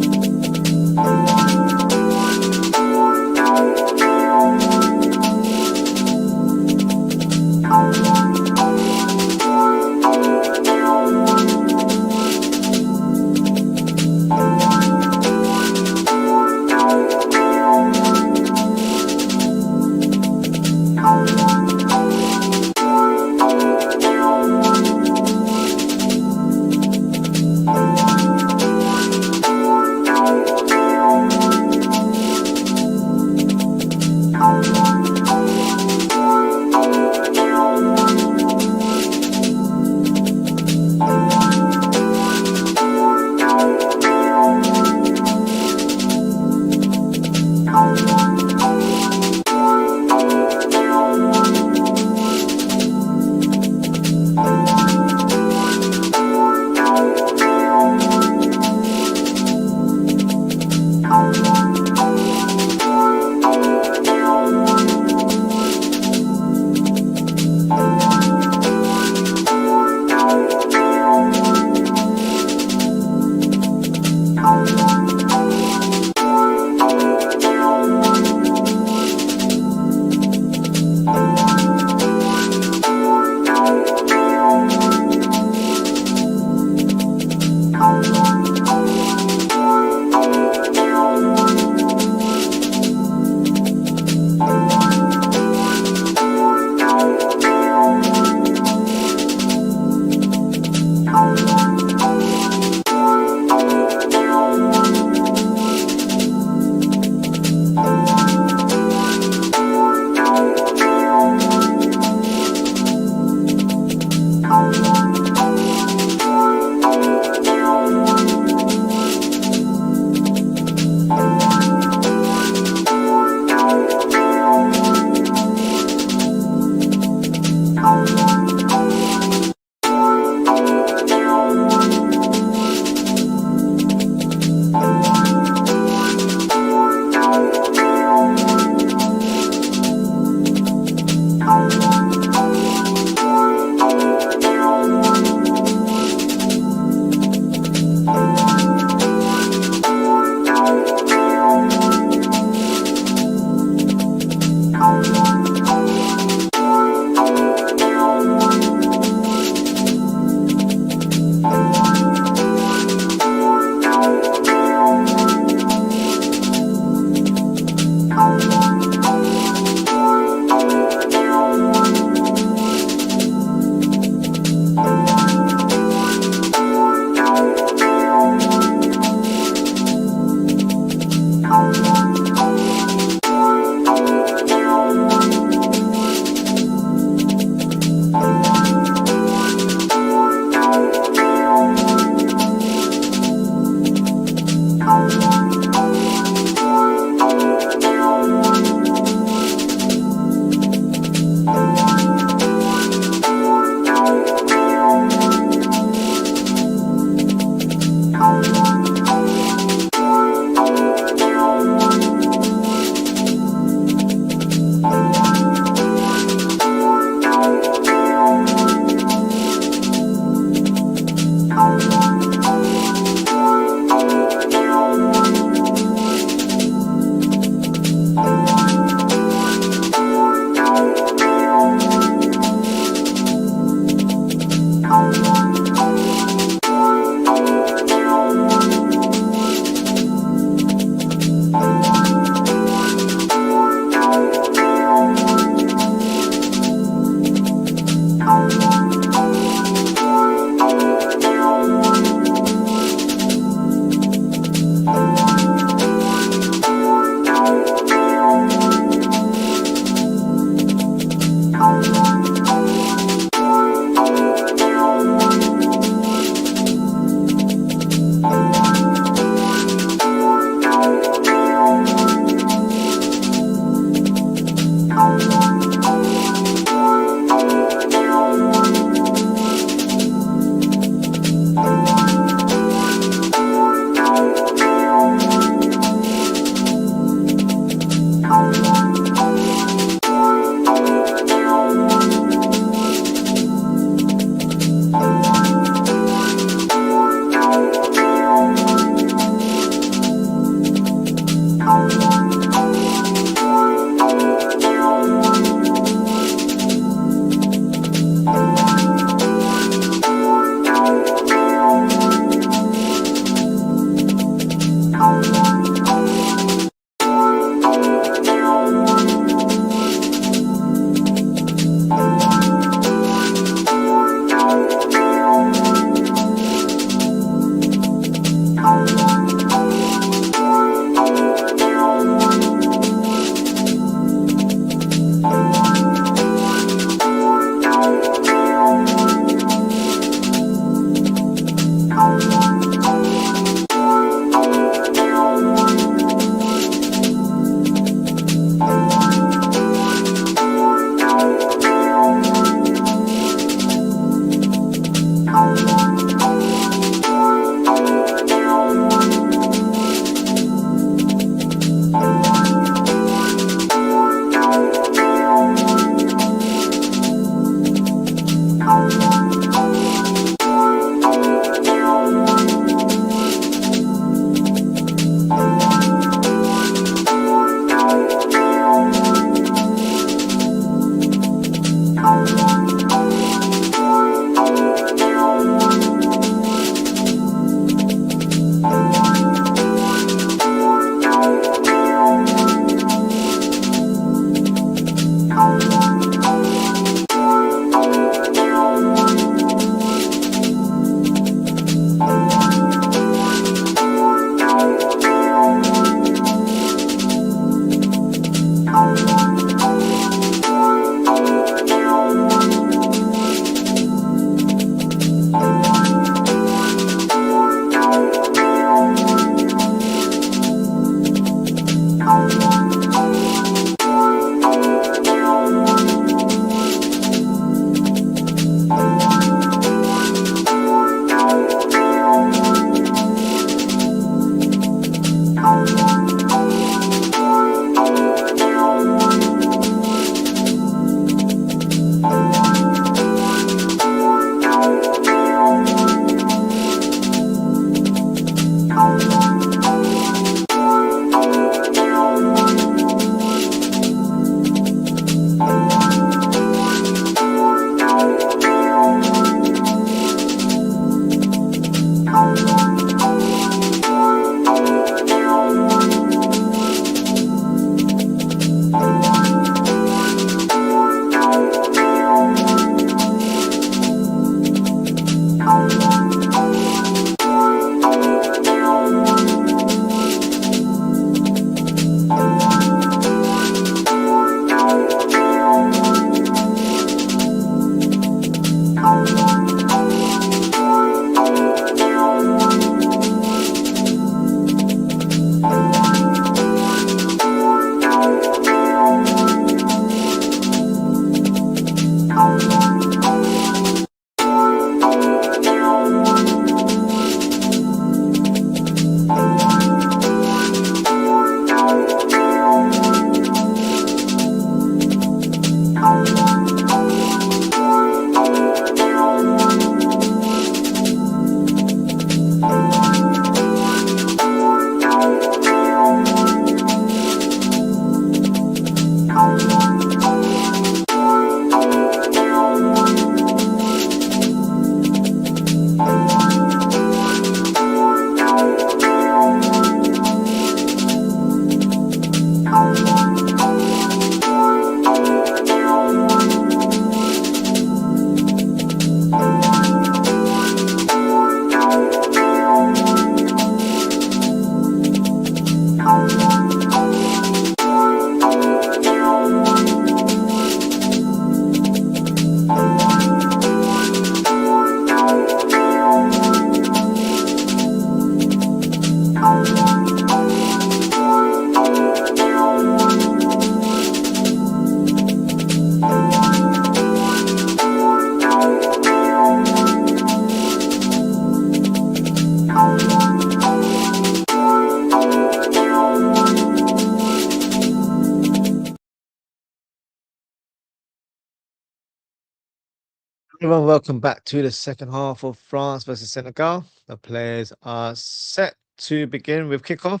Everyone, welcome back to the second half of France versus Senegal. The players are set to begin with kickoff.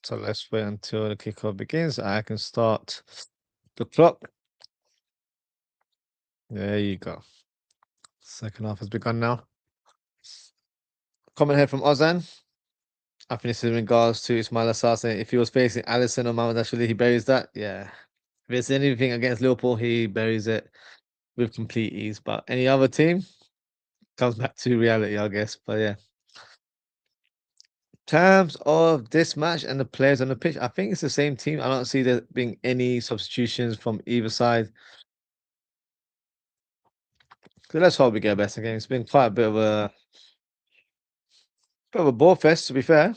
So let's wait until the kickoff begins. I can start the clock. There you go. Second half has begun now. Comment here from Ozan. I think this is in regards to Ismail Assar saying if he was facing Alisson or Mohamed Ashwili, he buries that. Yeah. If it's anything against Liverpool, he buries it with complete ease. But any other team comes back to reality, I guess. But yeah. Terms of this match and the players on the pitch, I think it's the same team. I don't see there being any substitutions from either side. So let's hope we get a better game. It's been quite a bit of a ball fest, to be fair.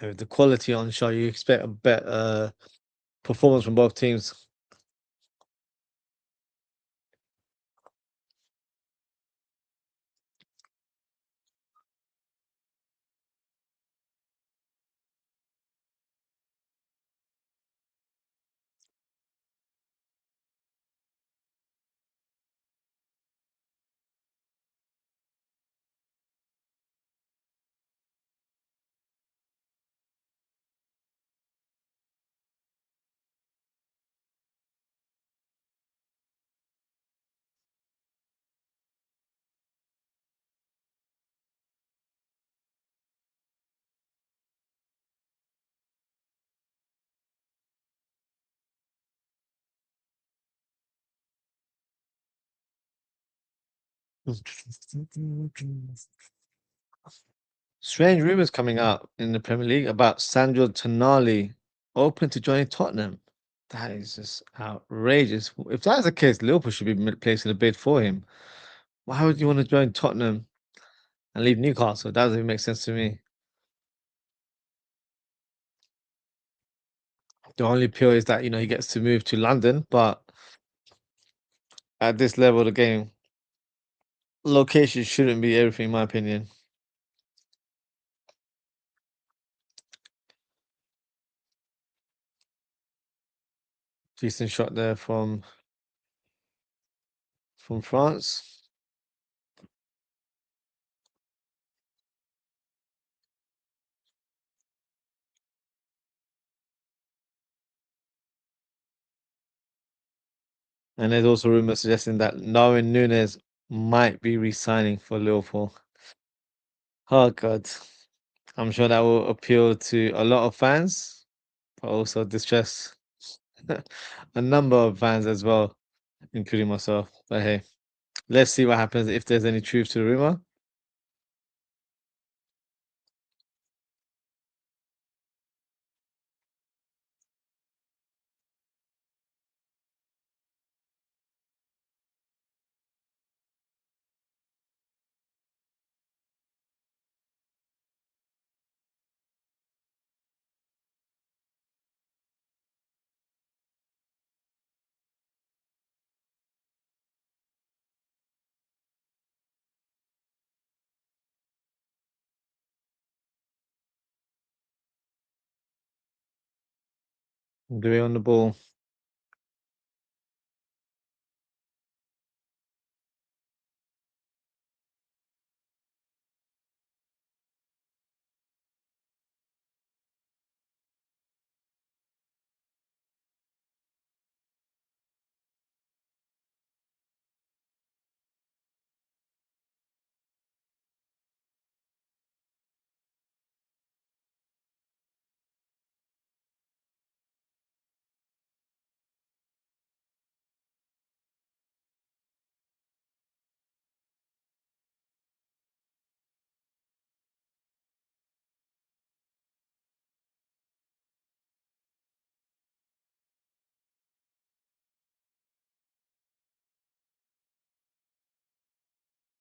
With the quality on show, you expect a better performance from both teams. Strange rumors coming out in the Premier League about Sandro Tonali open to joining Tottenham. That is just outrageous. If that's the case, Liverpool should be placing a bid for him. Why would you want to join Tottenham and leave Newcastle? That doesn't even make sense to me. The only appeal is that he gets to move to London, but at this level of the game, location shouldn't be everything, in my opinion. Decent shot there from France. And there's also rumors suggesting that Darwin Nunes might be re-signing for Liverpool. Oh God. I'm sure that will appeal to a lot of fans, but also distress a number of fans as well, including myself. But hey, let's see what happens if there's any truth to the rumor. Do we on the ball?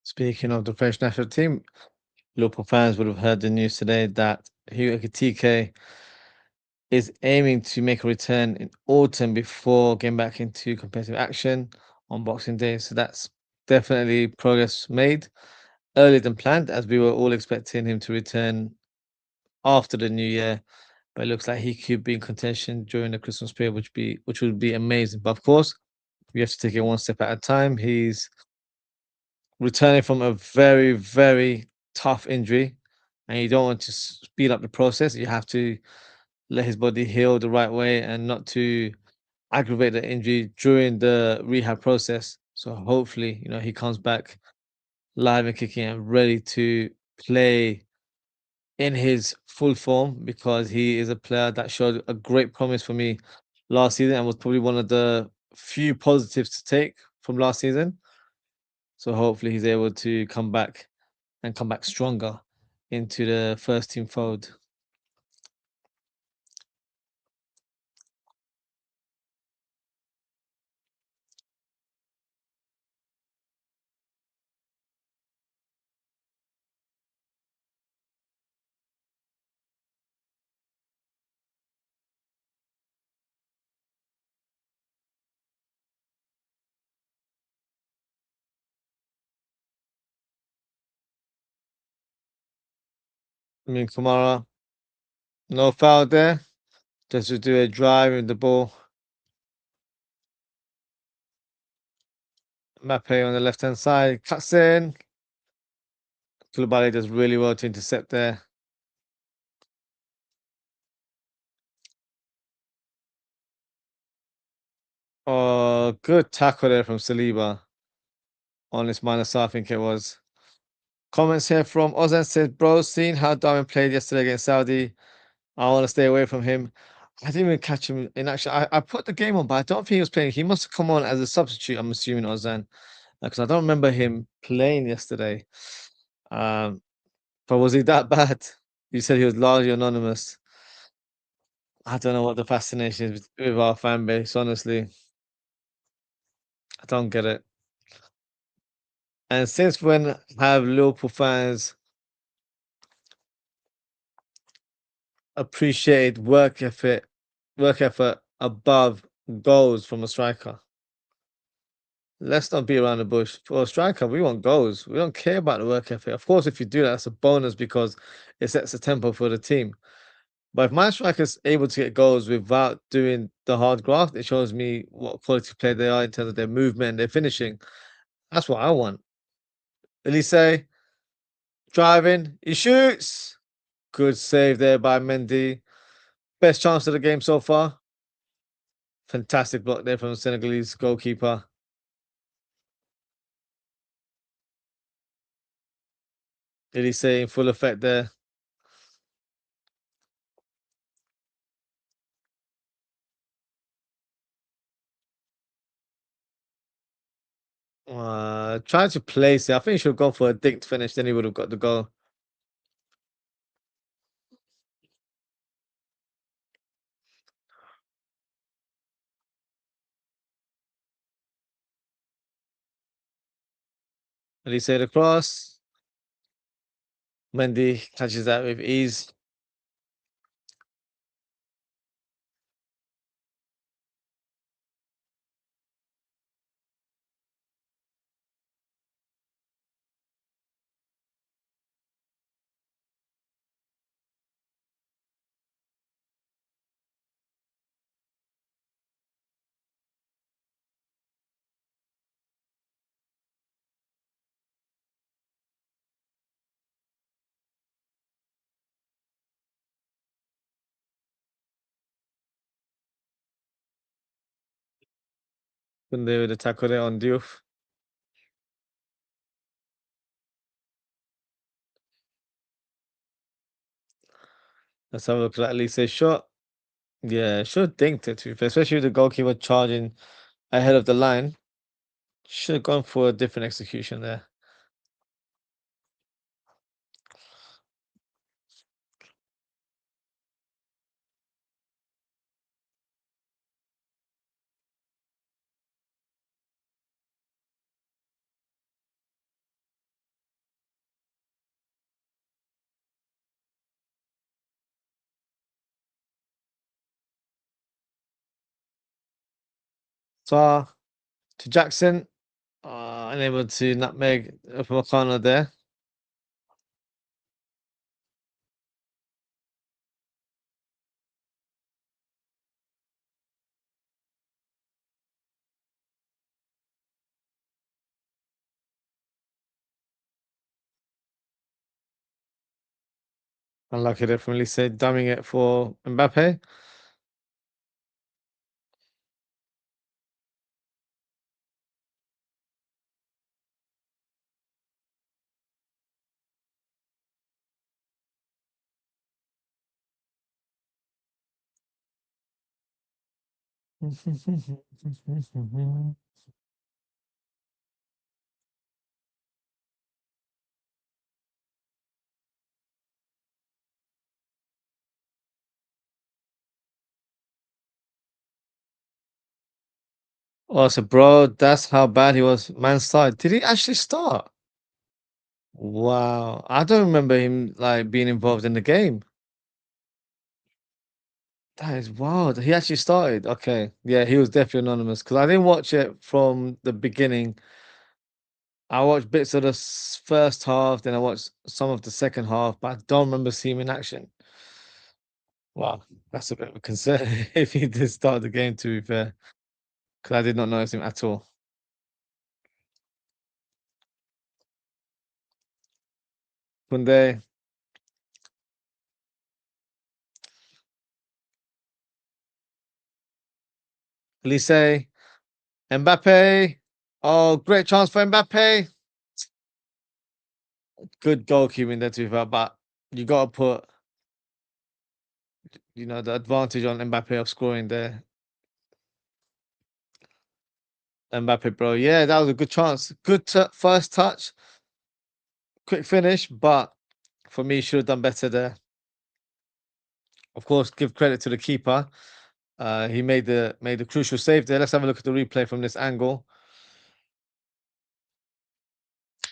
Speaking of the French national team, Liverpool fans would have heard the news today that Hugo Ekitike is aiming to make a return in autumn before getting back into competitive action on Boxing Day. So that's definitely progress made earlier than planned, as we were all expecting him to return after the new year. But it looks like he could be in contention during the Christmas period, which would be amazing. But of course, we have to take it one step at a time. He's returning from a very, very tough injury, and you don't want to speed up the process. You have to let his body heal the right way and not to aggravate the injury during the rehab process. So hopefully, he comes back live and kicking and ready to play in his full form because he is a player that showed a great promise for me last season and was probably one of the few positives to take from last season. So hopefully he's able to come back and come back stronger into the first team fold. I mean, Kamara, no foul there. Just to do a drive with the ball. Mape on the left hand side cuts in. Koulibaly does really well to intercept there. Oh, good tackle there from Saliba on this minus, I think it was. Comments here from Ozan says, bro, seen how Darwin played yesterday against Saudi. I want to stay away from him. I didn't even catch him in action. I put the game on, but I don't think he was playing. He must have come on as a substitute, I'm assuming, Ozan, because I don't remember him playing yesterday. Um, but was he that bad? You said he was largely anonymous. I don't know what the fascination is with our fan base, honestly. I don't get it. And since when have Liverpool fans appreciated work effort above goals from a striker? Let's not be around the bush. For a striker, we want goals. We don't care about the work ethic. Of course, if you do that, that's a bonus because it sets the tempo for the team. But if my striker's able to get goals without doing the hard graft, it shows me what quality player they are in terms of their movement and their finishing. That's what I want. Elise driving, he shoots. Good save there by Mendy. Best chance of the game so far. Fantastic block there from the Senegalese goalkeeper. Elise in full effect there. Trying to place it. I think he should have gone for a dinked finish, then he would have got the goal. Elise the cross. Mendy catches that with ease. Kunde with the tackle there on Diouf. Let's have a look at Elise's shot. Yeah, should have dinked it, to be fair, especially with the goalkeeper charging ahead of the line. Should have gone for a different execution there. So to Jackson, unable to nutmeg Upamecano there. Unlucky there from Elise, dumbing it for Mbappe. Oh, so bro, that's how bad he was. Man started. Did he actually start? Wow. I don't remember him like being involved in the game. That is wild. He actually started. Okay. Yeah, he was definitely anonymous because I didn't watch it from the beginning. I watched bits of the first half, then I watched some of the second half, but I don't remember seeing him in action. Wow, that's a bit of a concern if he did start the game, to be fair, because I did not notice him at all. Kunde, Elise, Mbappe. Oh, great chance for Mbappe. Good goalkeeping there, to be fair, but you got to put, the advantage on Mbappe of scoring there. Mbappe, bro. Yeah, that was a good chance. Good first touch, quick finish, but for me, should have done better there. Of course, give credit to the keeper. He made the crucial save there. Let's have a look at the replay from this angle.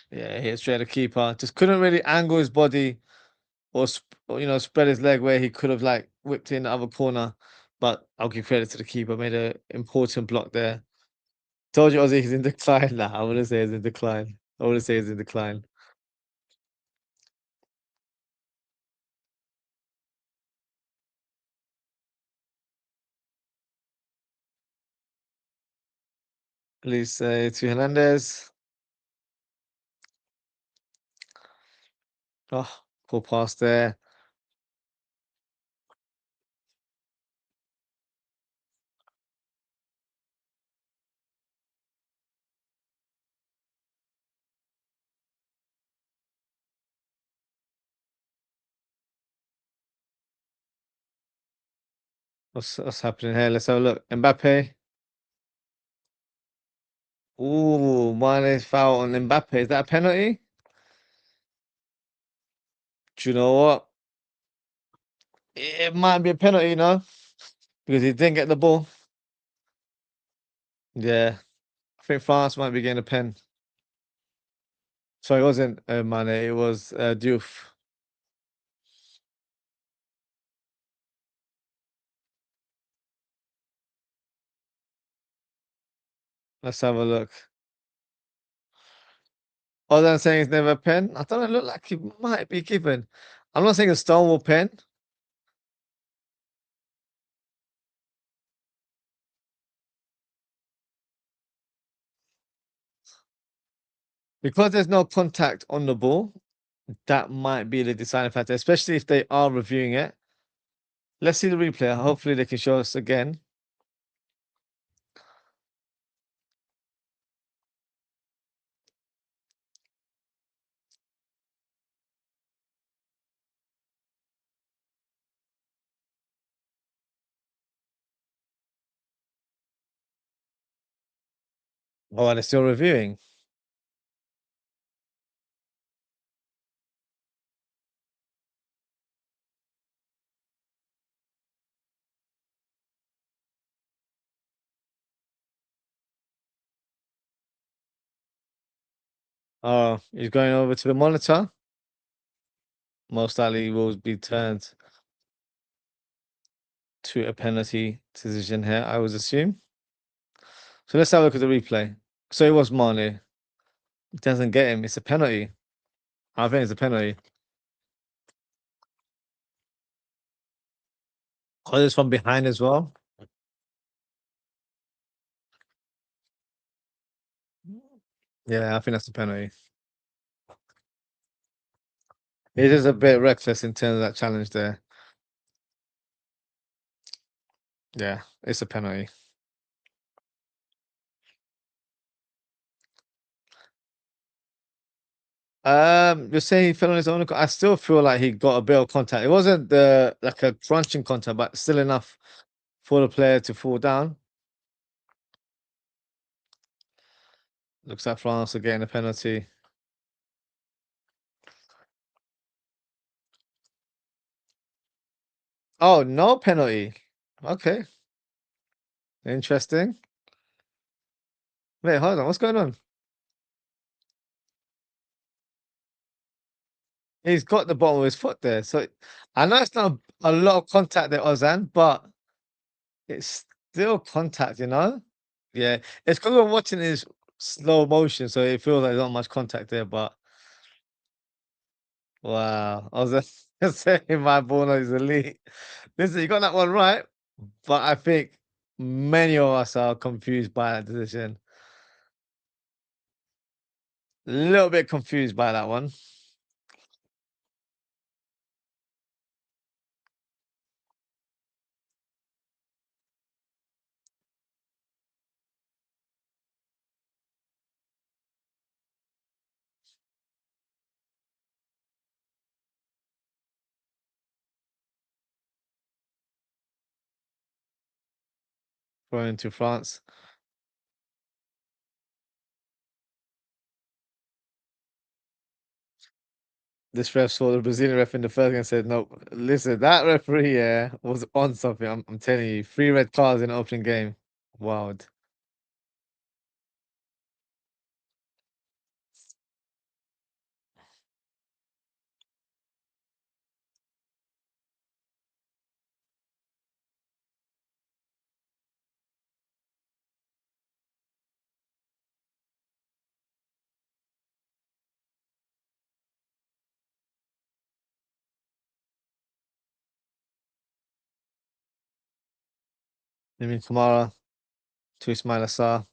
Yeah, he hit straight at the keeper. Just couldn't really angle his body or spread his leg where he could have like whipped in the other corner. But I'll give credit to the keeper. Made an important block there. Told you Ozzy he's in decline. Nah, I wouldn't say he's in decline. I wouldn't say he's in decline. At least to Hernandez. Oh, cool pass there. What's happening here? Let's have a look. Mbappe. Ooh, Mane's foul on Mbappe. Is that a penalty? Do you know what? It might be a penalty, because he didn't get the ball. Yeah, I think France might be getting a pen. Sorry, it wasn't Mane. It was Diouf. Let's have a look. Other than saying it's never a pen, I thought it looked like he might be given. I'm not saying a Stonewall pen because there's no contact on the ball. That might be the deciding factor, especially if they are reviewing it. Let's see the replay. Hopefully, they can show us again. Oh, and they're still reviewing. Oh, he's going over to the monitor. Most likely will be turned to a penalty decision here, I would assume. So let's have a look at the replay. So it was Mane. He doesn't get him. It's a penalty. I think it's a penalty. Oh, it's from behind as well. Yeah, I think that's a penalty. It is a bit reckless in terms of that challenge there. Yeah, it's a penalty. You're saying he fell on his own. I still feel like he got a bit of contact. It wasn't the like a crunching contact, but still enough for the player to fall down. Looks like France are getting a penalty. Oh, no penalty. Okay, interesting. Wait, hold on. What's going on? He's got the bottom of his foot there. So I know it's not a lot of contact there, Ozan, but it's still contact, you know? Yeah, it's because we're watching this slow motion, so it feels like there's not much contact there. But wow, I was just saying my Bruno is elite. Listen, you got that one right, but I think many of us are confused by that decision. A little bit confused by that one. Going to France. This ref saw the Brazilian ref in the first game and said, "Nope, listen, that referee, yeah, was on something. I'm telling you, three red cards in the opening game. Wild." I mean, Kamara to Ismail Assar.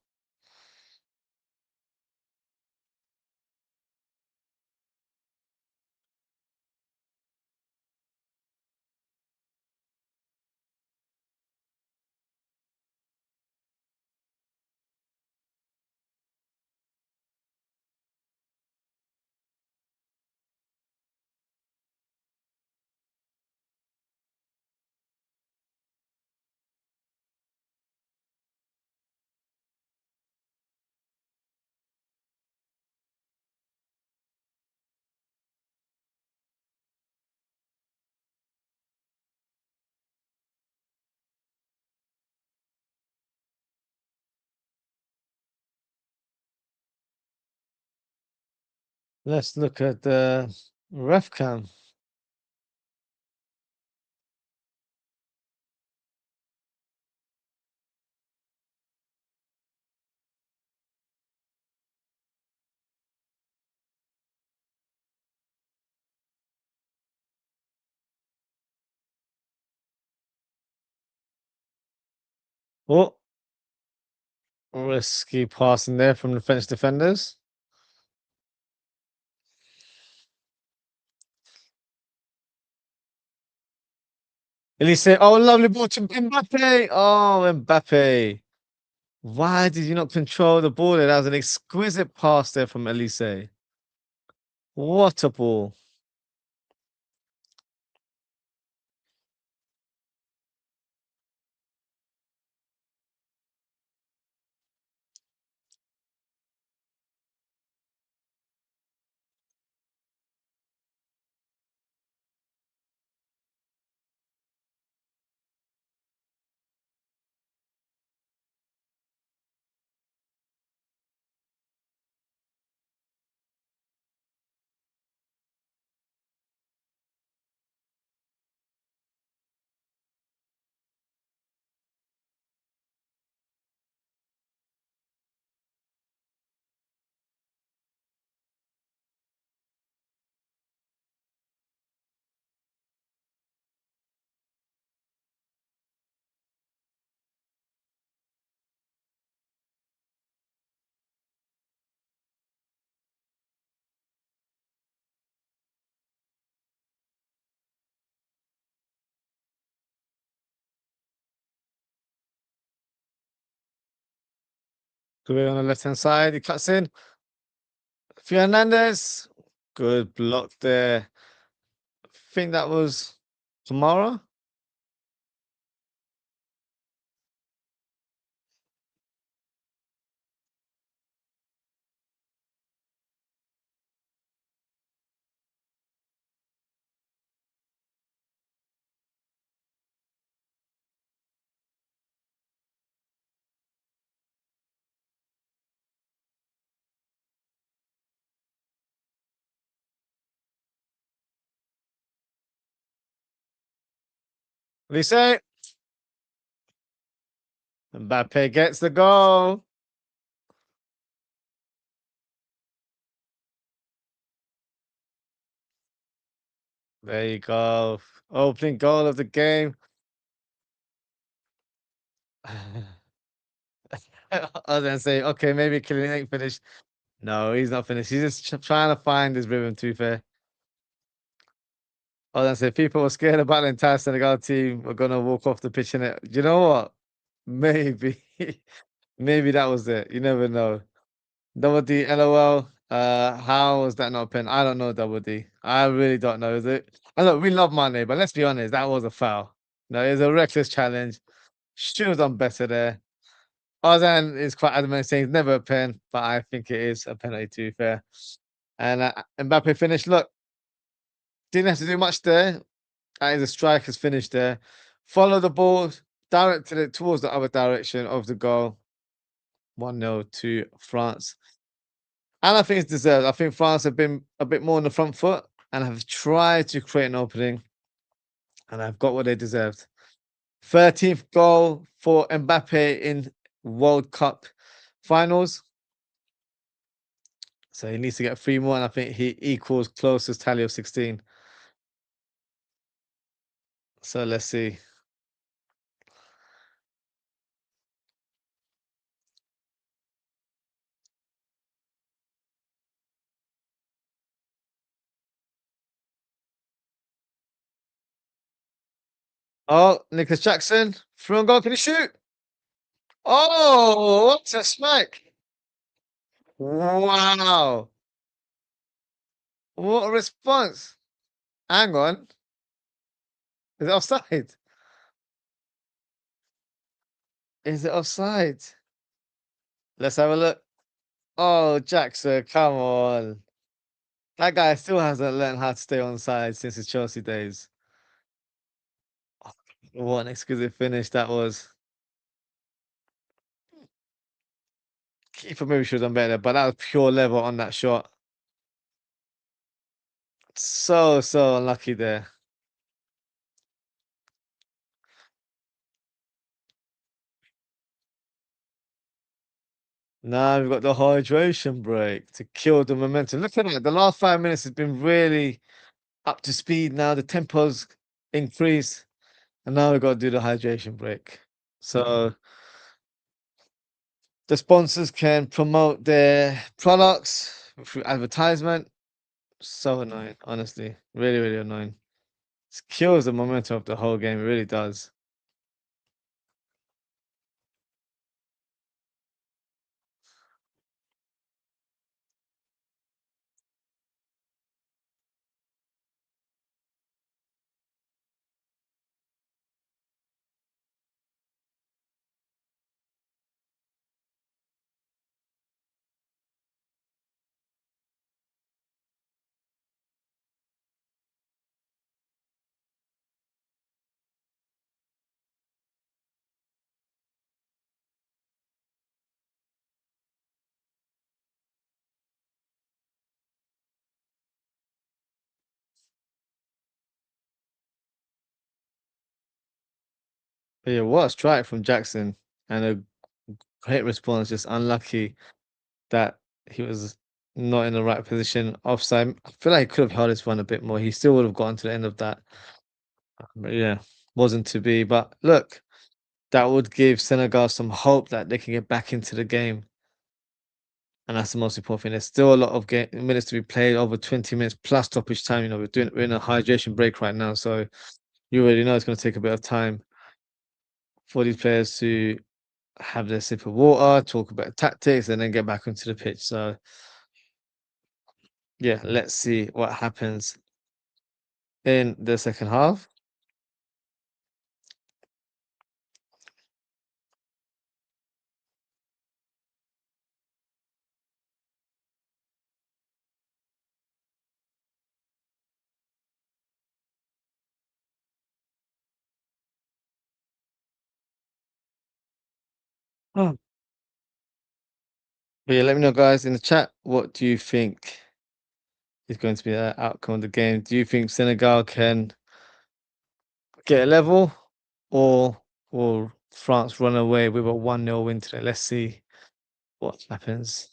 Let's look at the ref cam. Oh, risky passing there from the French defenders. Elise, oh, lovely ball to Mbappe. Oh, Mbappe. Why did you not control the ball there? That was an exquisite pass there from Elise. What a ball. Good on the left hand side. He cuts in. Fernandez. Good block there. I think that was Kamara. What do you say? Mbappe gets the goal. There you go. Opening goal of the game. I was gonna say, okay, maybe Kylian ain't finished. No, he's not finished. He's just trying to find his rhythm, to be fair. I was gonna say, people were scared about the entire Senegal team were gonna walk off the pitch in it. You know what? Maybe, maybe that was it. You never know. Double D, LOL. How was that not a pen? I don't know, Double D. I really don't know. Is it? And look, we love Mane, but let's be honest, that was a foul. No, it was a reckless challenge. Should have done better there. Ozan is quite adamant saying it's never a pen, but I think it is a penalty to be fair. And Mbappe finished. Look, didn't have to do much there. That is a striker's finish there. Follow the ball, directed it towards the other direction of the goal. 1-0 to France. And I think it's deserved. I think France have been a bit more on the front foot and have tried to create an opening, and I've got what they deserved. 13th goal for Mbappe in World Cup finals. So he needs to get 3 more, and I think he equals closest tally of 16. So let's see. Oh, Nicholas Jackson, through and goal. Can he shoot? Oh, what a smack! Wow, what a response! Hang on, is it offside? Is it offside? Let's have a look. Oh, Jackson, come on. That guy still hasn't learned how to stay on side since his Chelsea days. What an exquisite finish that was. Keeper maybe should have done better, but that was pure level on that shot. So unlucky there. Now we've got the hydration break to kill the momentum. Look at that. The last 5 minutes has been really up to speed now. The tempo's increased. And now we've got to do the hydration break. So the sponsors can promote their products through advertisement. So annoying, honestly. Really, really annoying. It kills the momentum of the whole game. It really does. But yeah, what a strike from Jackson. And a great response. Just unlucky that he was not in the right position offside. I feel like he could have held his one a bit more. He still would have gotten to the end of that. But yeah, wasn't to be. But look, that would give Senegal some hope that they can get back into the game. And that's the most important thing. There's still a lot of minutes to be played, over 20 minutes plus stoppage time. You know, we're in a hydration break right now. So you already know it's going to take a bit of time for these players to have their sip of water, talk about tactics, and then get back onto the pitch. So yeah, let's see what happens in the second half. Oh. But yeah, let me know, guys, in the chat. What do you think is going to be the outcome of the game? Do you think Senegal can get a level, or will France run away with a 1-0 win today? Let's see what happens.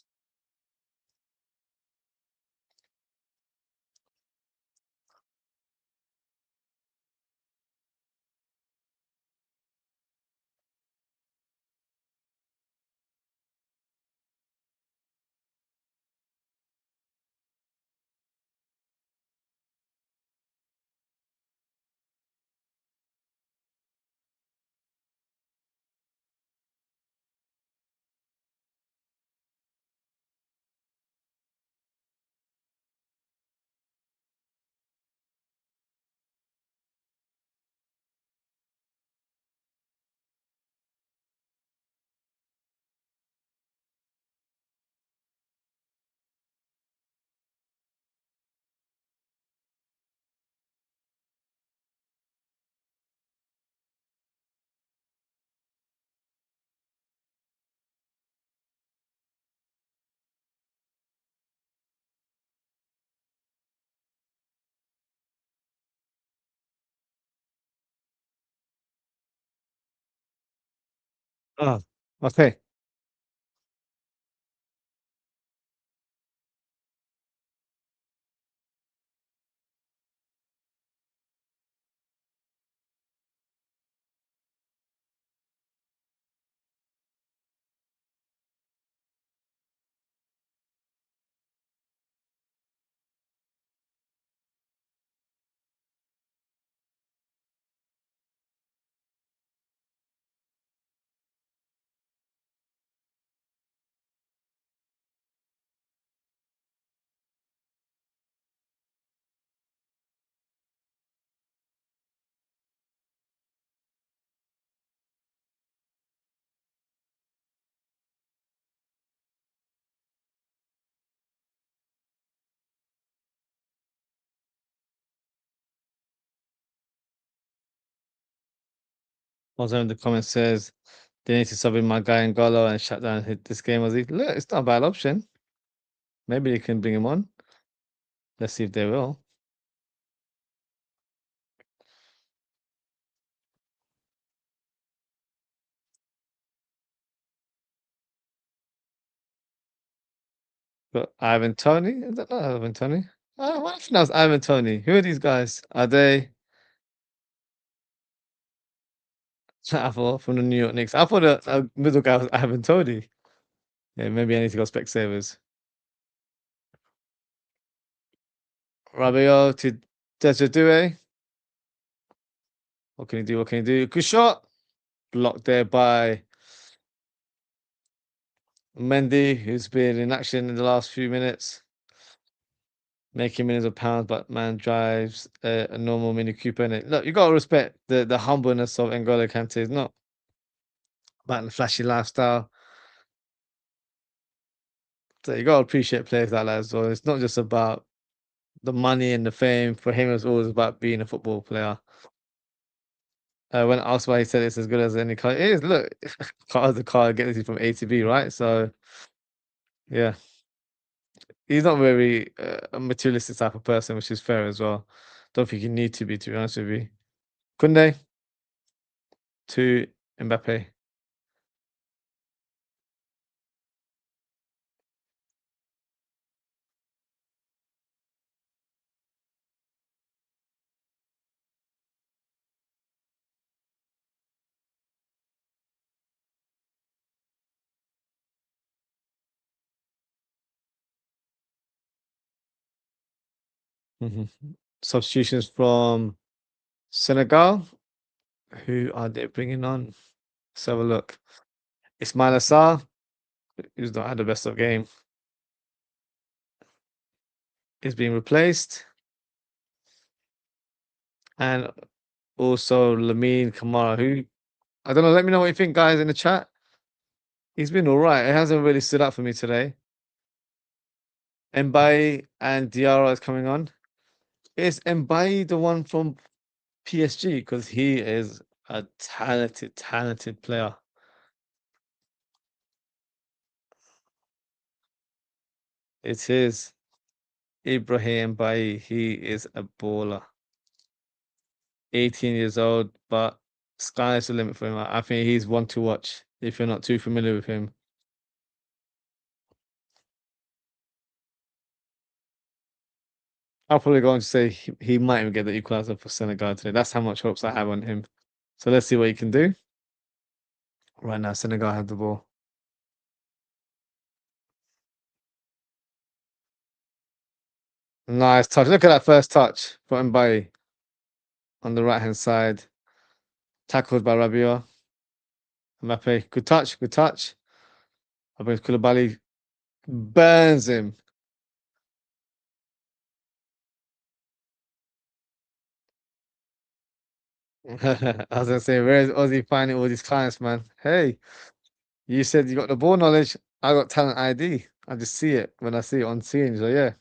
Oh, okay. Also in the comments says they need to sub in my guy N'Golo and shut down this game. Was he? Look, it's not a bad option. Maybe they can bring him on. Let's see if they will. But Ivan Tony? Is that not Ivan Tony? Oh, what if that was Ivan Tony? Who are these guys? Are they I thought from the New York Knicks? I thought the middle guy was Ivan Tony. Yeah, maybe I need to go Specsavers. Rabiot to Desjardins. What can he do? What can he do? Good shot. Blocked there by Mendy, who's been in action in the last few minutes, making millions of pounds, but man drives a normal Mini Cooper in it. Look, you gotta respect the humbleness of N'Golo Kante. It's not about the flashy lifestyle. So you gotta appreciate players like that as well. It's not just about the money and the fame. For him, it's always about being a football player. When asked why he said it's as good as any car, it is. Look, car is a car, gets you from A to B, right? So yeah, he's not very a materialistic type of person, which is fair as well. Don't think you need to be honest with you. Kunde to Mbappe. Mhm. Substitutions from Senegal. Who are they bringing on? Let's have a look. Ismail Assar, who's not had the best of game, is being replaced. And also Lamine Kamara, who I don't know. Let me know what you think, guys, in the chat. He's been all right. It hasn't really stood out for me today. Mbaye and Diarra is coming on. Is Mbaye the one from PSG? Because he is a talented player. It is Ibrahim Mbaye. He is a baller. 18 years old, but Sky's the limit for him. I think he's one to watch if you're not too familiar with him. I'll probably go on to say he might even get the equalizer for Senegal today. That's how much hopes I have on him. So let's see what he can do. Right now, Senegal have the ball. Nice touch. Look at that first touch from Mbaye on the right hand side. Tackled by Rabiot. Mbappe. Good touch. Good touch. I think Koulibaly burns him. I was gonna say, where's Ozzy finding all these clients, man? Hey, you said you got the ball knowledge. I got talent ID. I just see it when I see it on screen. So yeah,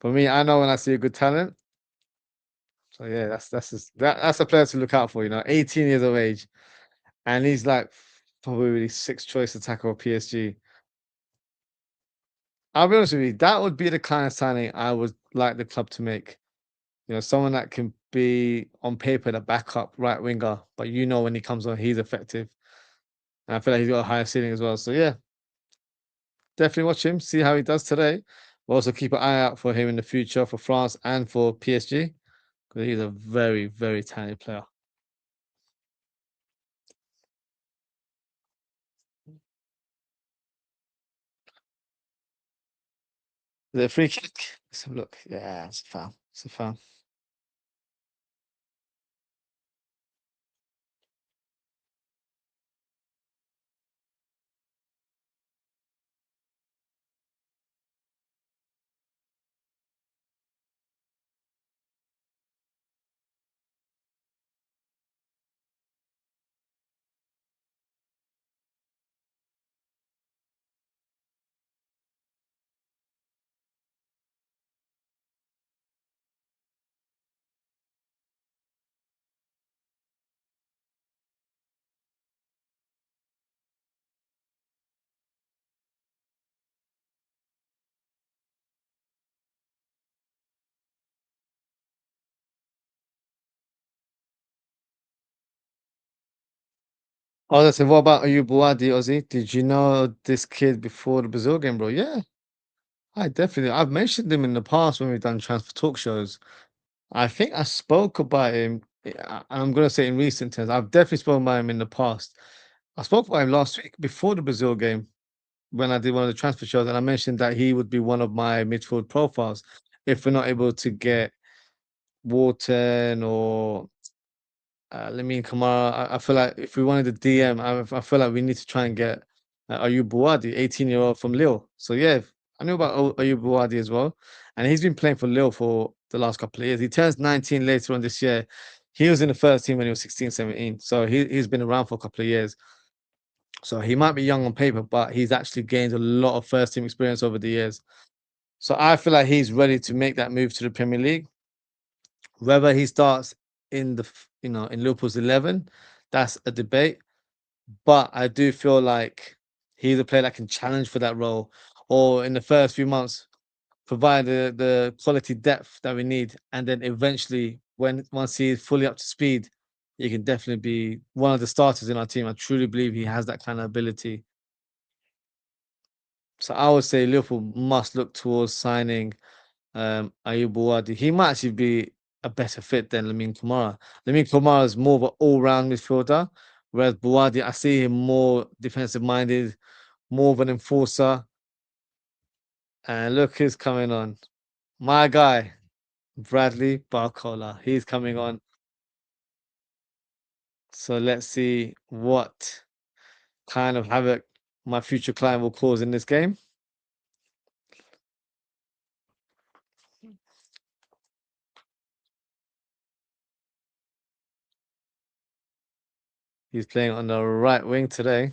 for me, I know when I see a good talent. So yeah, that's a player to look out for. 18 years of age, and he's like probably sixth choice attacker of PSG. I'll be honest with you, that would be the kind of signing I would like the club to make. Someone that can be on paper the backup right winger, but when he comes on, he's effective. And I feel like he's got a higher ceiling as well. So yeah, definitely watch him, see how he does today. We'll also keep an eye out for him in the future for France and for PSG because he's a very, very talented player. Is it a free kick? Let's have a look. Yeah, it's a foul. It's a foul. Oh, that's it. What about Ayub Buwadi, Ozzy? Did you know this kid before the Brazil game, bro? Yeah, I definitely. I've mentioned him in the past when we've done transfer talk shows. I think I spoke about him, and I'm gonna say in recent times. I've definitely spoken about him in the past. I spoke about him last week before the Brazil game when I did one of the transfer shows, and I mentioned that he would be one of my midfield profiles if we're not able to get Wharton or Lamine Kamara. I feel like if we wanted to DM, I feel like we need to try and get Ayub Buwadi, 18-year-old from Lille. So yeah, I knew about Ayub Buwadi as well, and he's been playing for Lille for the last couple of years. He turns 19 later on this year. He was in the first team when he was 16, 17. So he's been around for a couple of years. So he might be young on paper, but he's actually gained a lot of first team experience over the years. So I feel like he's ready to make that move to the Premier League. Whether he starts in in Liverpool's 11, that's a debate. But I do feel like he's a player that can challenge for that role, or in the first few months provide the quality depth that we need, and then eventually, once he's fully up to speed, he can definitely be one of the starters in our team. I truly believe he has that kind of ability. So I would say Liverpool must look towards signing Ayub Buwadi. He might actually be a better fit than Lamine Kamara. Lamine Kamara is more of an all-round midfielder, whereas Buwadi, I see him more defensive-minded, more of an enforcer. And look who's coming on. My guy, Bradley Barcola. He's coming on. So let's see what kind of havoc my future client will cause in this game. He's playing on the right wing today.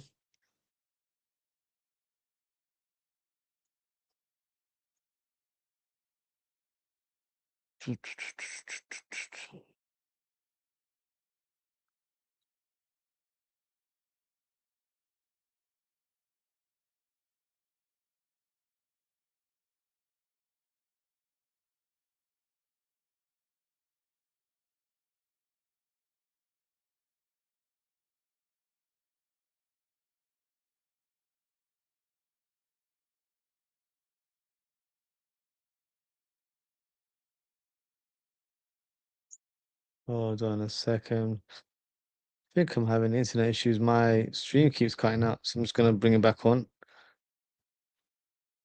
Hold on a second. I think I'm having internet issues. My stream keeps cutting out, so I'm just gonna bring it back on.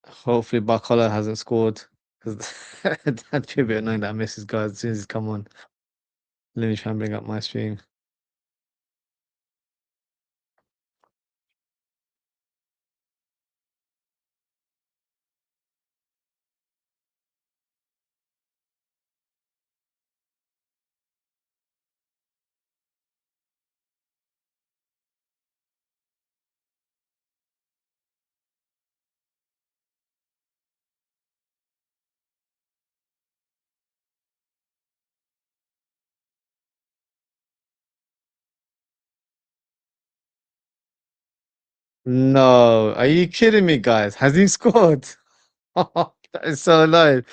Hopefully, Barcola hasn't scored because that'd be a bit annoying that I miss his guys as soon as he's come on. Let me try and bring up my stream. No, are you kidding me, guys? Has he scored? That is so annoying.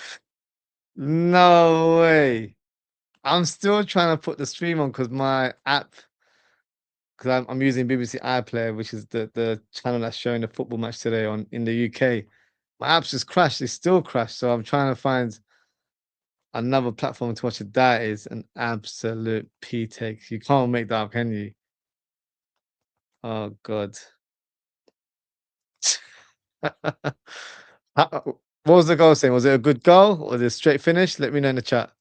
No way. I'm still trying to put the stream on because my app, because I'm using BBC iPlayer, which is the channel that's showing the football match today on in the UK. My app's just crashed. It's still crashed. So I'm trying to find another platform to watch it. That is an absolute P take. You can't make that up, can you? Oh God. What was the goal saying? Was it a good goal or was it a straight finish? Let me know in the chat.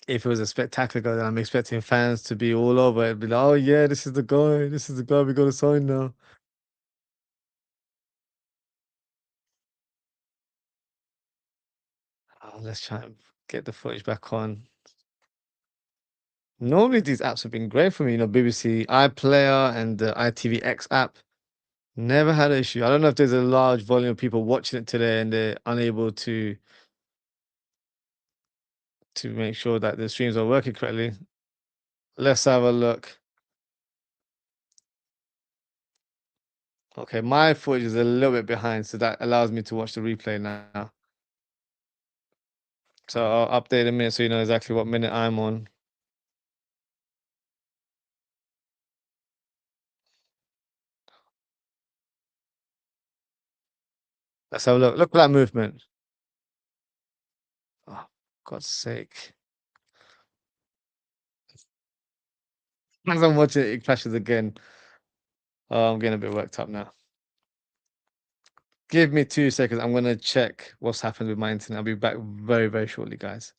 If it was a spectacular goal, then I'm expecting fans to be all over it. Be like, oh yeah, this is the guy. This is the guy we got to sign now. Oh, let's try and get the footage back on. Normally these apps have been great for me, BBC iPlayer and the ITVX app. Never had an issue. I don't know if there's a large volume of people watching it today and they're unable to make sure that the streams are working correctly. Let's have a look. Okay, my footage is a little bit behind, so that allows me to watch the replay now. So I'll update a minute so you know exactly what minute I'm on. Let's have a look. Look at that movement. Oh, God's sake. As I'm watching it, it crashes again. Oh, I'm getting a bit worked up now. Give me 2 seconds. I'm going to check what's happened with my internet. I'll be back very, very shortly, guys.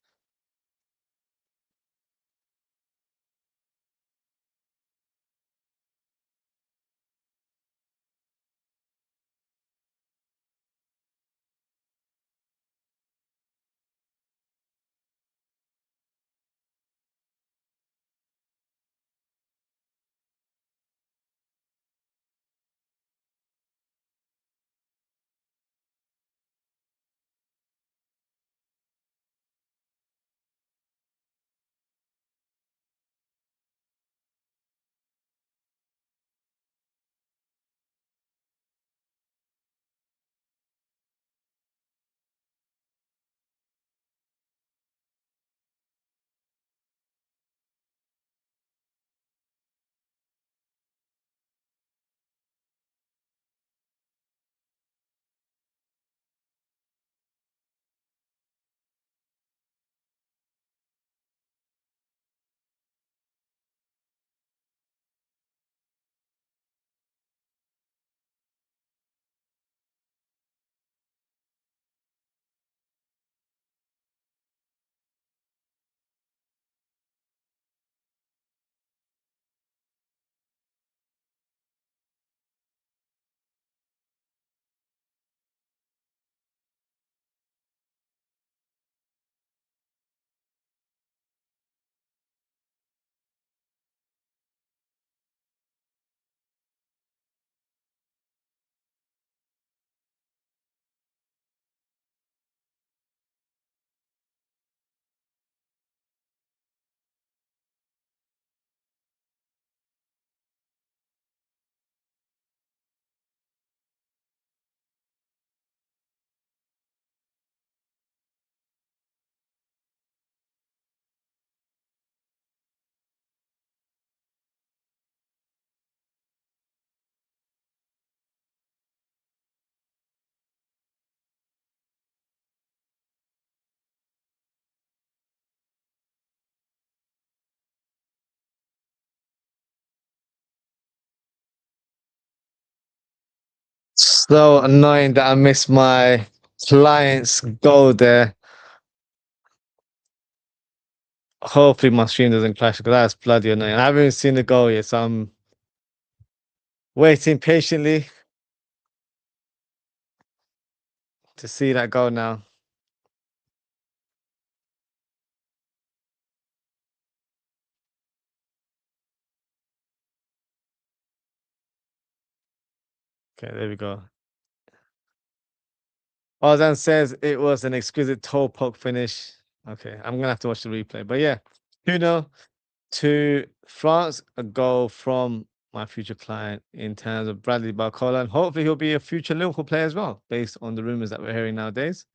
So annoying that I missed my client's goal there. Hopefully my stream doesn't crash because that's bloody annoying. I haven't even seen the goal yet, so I'm waiting patiently to see that goal now. Okay, there we go. Ozan says it was an exquisite toe poke finish. Okay, I'm gonna have to watch the replay. But yeah, 2-0 to France, a goal from my future client in terms of Bradley Barcola. And hopefully he'll be a future Liverpool player as well, based on the rumors that we're hearing nowadays.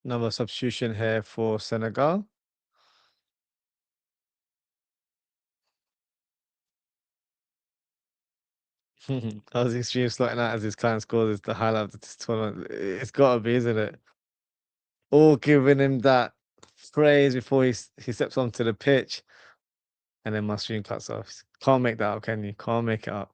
Another substitution here for Senegal. As his stream slotting out as his client scores is the highlight of this tournament. It's got to be, isn't it? All giving him that praise before he steps onto the pitch, and then my stream cuts off. Can't make that up, can you? Can't make it up.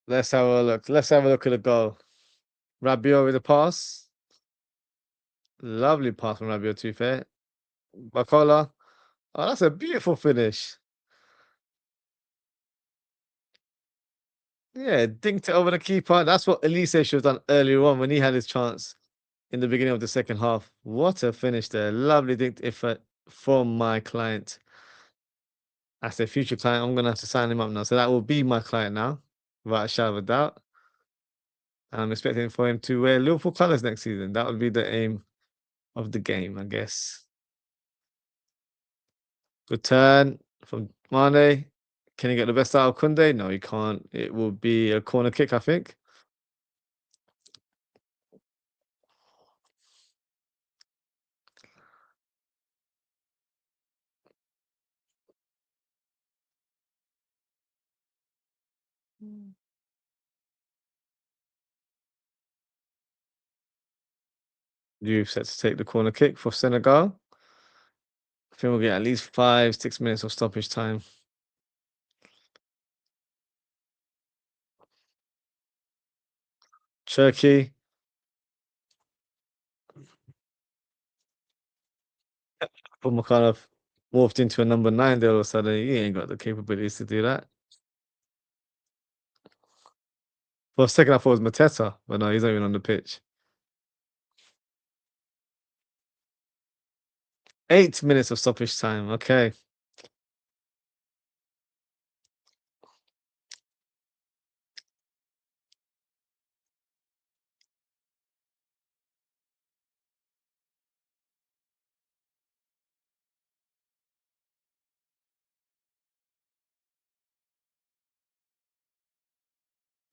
Let's have a look. Let's have a look at the goal. Rabiot with the pass. Lovely pass from Rabiot, to be fair. Bacola. Oh, that's a beautiful finish. Yeah, dinked it over the keeper. That's what Elise should have done earlier on when he had his chance in the beginning of the second half. What a finish there. Lovely dinked effort from my client. That's a future client. I'm going to have to sign him up now. So that will be my client now, without a shadow of a doubt. And I'm expecting for him to wear Liverpool colours next season. That would be the aim of the game, I guess. Good turn from Mane. Can he get the best out of Kunde? No, he can't. It will be a corner kick, I think. You've set to take the corner kick for Senegal. I think we'll get at least 5-6 minutes of stoppage time. Turkey. But kind of morphed into a number 9 there all of a sudden. He ain't got the capabilities to do that. For a second, I thought it was Mateta, but no, he's not even on the pitch. 8 minutes of stoppage time. Okay.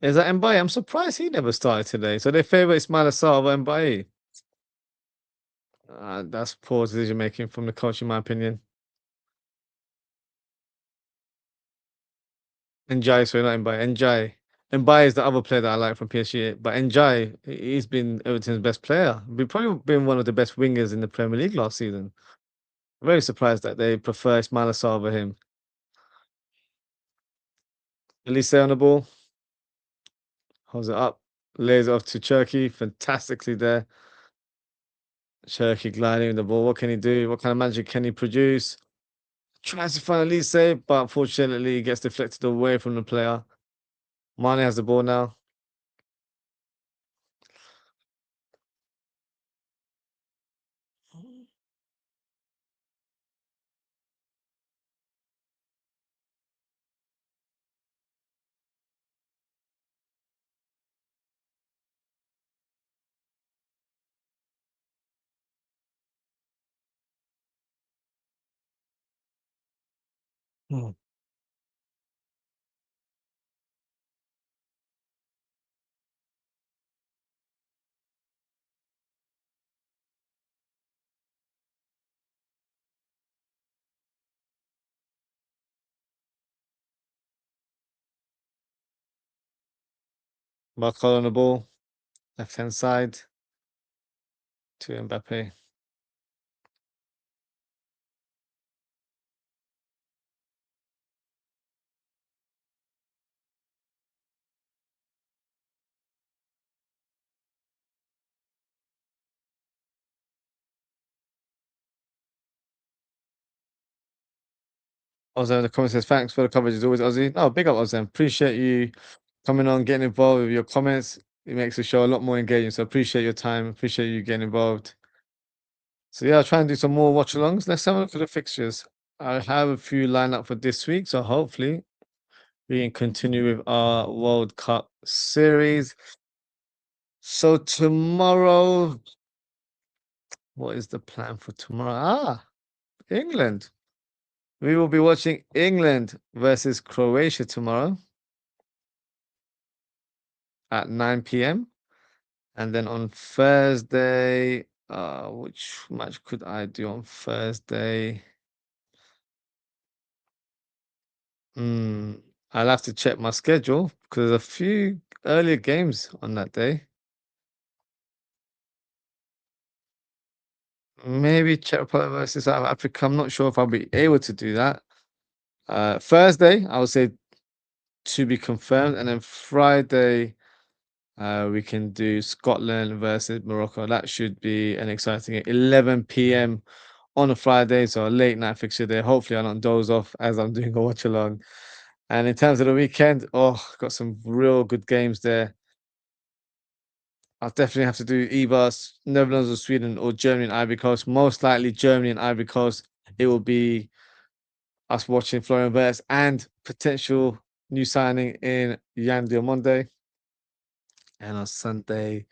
Is that Mbaye? I'm surprised he never started today. So they favour Ismail Assar over Mbaye. That's poor decision making from the coach, in my opinion. Njai, sorry, not Mbaye. Njai. Mbaye is the other player that I like from PSG. But Njai, he's been Everton's best player. We've probably been one of the best wingers in the Premier League last season. Very surprised that they prefer Ismail Assar over him. Elise on the ball. Holds it up. Lays it off to Cherky. Fantastically there. Cherky gliding with the ball. What can he do? What kind of magic can he produce? Tries to find Elise, but unfortunately he gets deflected away from the player. Mane has the ball now. Hmm. Barcola on the ball, left hand side to Mbappe. Ozan in the comments says, thanks for the coverage as always, Ozzy. No, big up, Ozan. Appreciate you coming on, getting involved with your comments. It makes the show a lot more engaging. So appreciate your time. Appreciate you getting involved. So yeah, I'll try and do some more watch alongs. Let's have a look at the fixtures. I have a few lined up for this week. So hopefully we can continue with our World Cup series. So tomorrow, what is the plan for tomorrow? England. We will be watching England versus Croatia tomorrow at 9 p.m. And then on Thursday, which match could I do on Thursday? Hmm, I'll have to check my schedule because there's a few earlier games on that day. Maybe Czech Republic versus South Africa. I'm not sure if I'll be able to do that. Thursday, I would say to be confirmed, and then Friday, we can do Scotland versus Morocco. That should be an exciting 11 p.m. on a Friday, so a late night fixture there. Hopefully, I don't doze off as I'm doing a watch along. And in terms of the weekend, got some real good games there. I'll definitely have to do either Netherlands or Sweden or Germany and Ivory Coast. Most likely Germany and Ivory Coast. It will be us watching Florian Wirtz and potential new signing in Yan Diamonde. And on Sunday,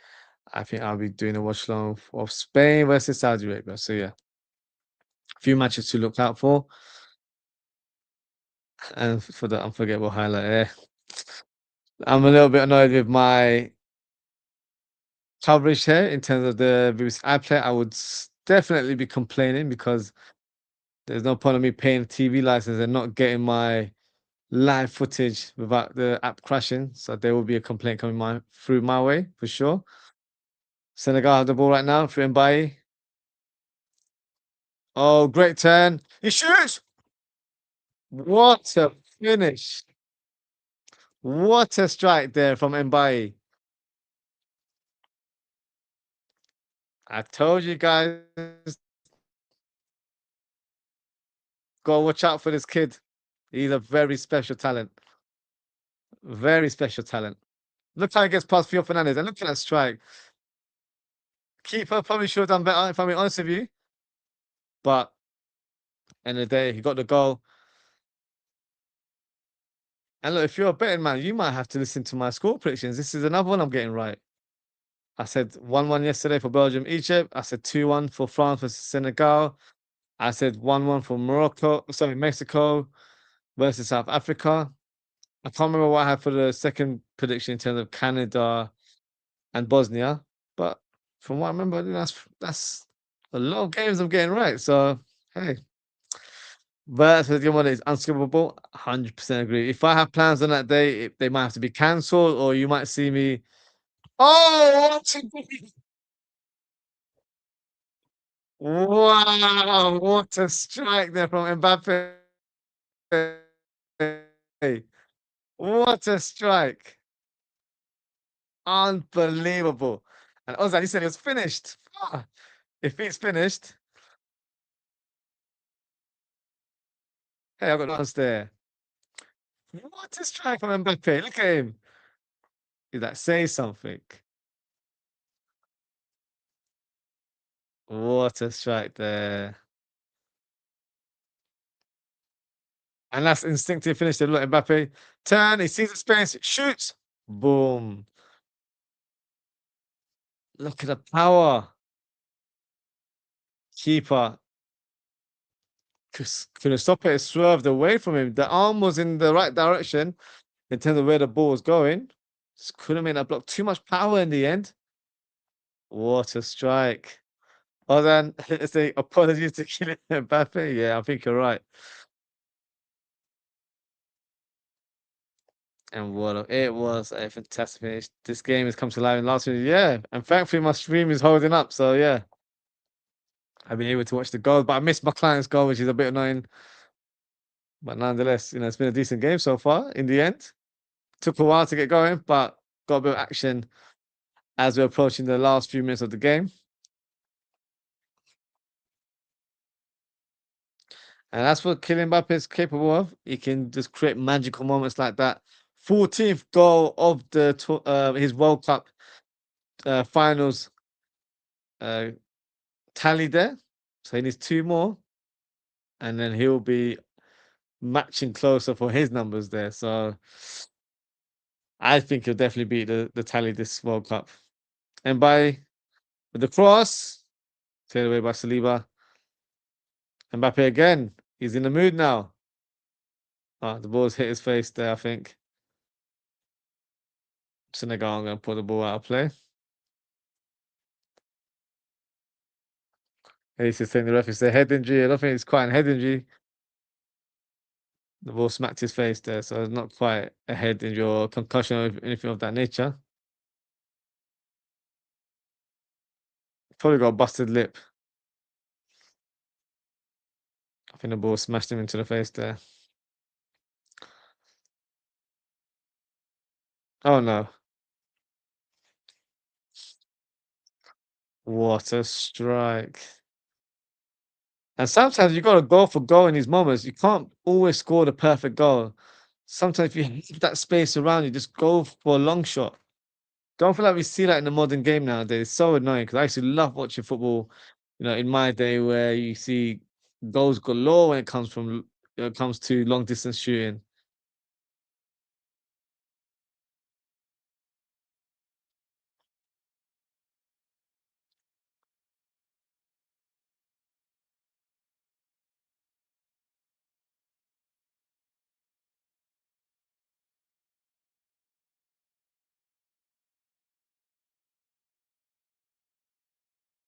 I think I'll be doing a watch along of Spain versus Saudi Arabia. So yeah, a few matches to look out for. And for the unforgettable highlight there. I'm a little bit annoyed with my coverage here in terms of the BBC iPlayer. I would definitely be complaining because there's no point of me paying a TV license and not getting my live footage without the app crashing. So there will be a complaint coming through my way for sure. Senegal have the ball right now for Mbaye. Oh, great turn. He shoots. What a finish. What a strike there from Mbaye. I told you guys, go watch out for this kid. He's a very special talent. Very special talent. Look how he gets past Theo Fernandez. And look at that strike. Keeper probably should have done better, if I'm being honest with you. But end of the day, he got the goal. And look, if you're a betting man, you might have to listen to my score predictions. This is another one I'm getting right. I said 1-1 yesterday for Belgium, Egypt. I said 2-1 for France versus Senegal. I said 1-1 for Mexico versus South Africa. I can't remember what I had for the second prediction in terms of Canada and Bosnia, but from what I remember, I think that's a lot of games I'm getting right. So hey, but the game one is unskippable. 100% agree. If I have plans on that day, they might have to be cancelled, or you might see me. Oh, wow! What a strike there from Mbappe! What a strike! Unbelievable! And Ozan, he said it was finished. If it's finished, hey, I got notes there. What a strike from Mbappe! Look at him. Did that say something? What a strike there! And that's instinctive finish there. Look, Mbappe turn. He sees the space, shoots. Boom! Look at the power. Keeper couldn't stop it. It swerved away from him. The arm was in the right direction in terms of where the ball was going. Just couldn't make that block. Too much power in the end. What a strike. Oh, then let's say apologies to Kylian Mbappe. Yeah, I think you're right. And it was a fantastic finish. This game has come to life in the last minute. Yeah, and thankfully my stream is holding up. So yeah, I've been able to watch the goal, but I missed my client's goal, which is a bit annoying. But nonetheless, it's been a decent game so far. In the end, took a while to get going, but got a bit of action as we're approaching the last few minutes of the game. And that's what Kylian Mbappe is capable of. He can just create magical moments like that. 14th goal of his World Cup finals uh, tally there. So he needs two more, and then he'll be matching closer for his numbers there. So I think he'll definitely beat the tally this World Cup. And with the cross, taken away by Saliba. Mbappe again. He's in the mood now. The ball's hit his face there, I think. Senegal, I'm going to put the ball out of play. He's just saying the ref is a head injury. I don't think it's quite a head injury. The ball smacked his face there, so it's not quite a head injury or concussion or anything of that nature. Probably got a busted lip. I think the ball smashed him into the face there. Oh no. What a strike. And sometimes you got to go for goal in these moments. You can't always score the perfect goal. Sometimes if you have that space around you, just go for a long shot. Don't feel like we see that in the modern game nowadays. It's so annoying because I used to love watching football, in my day where you see goals galore when it comes to long distance shooting.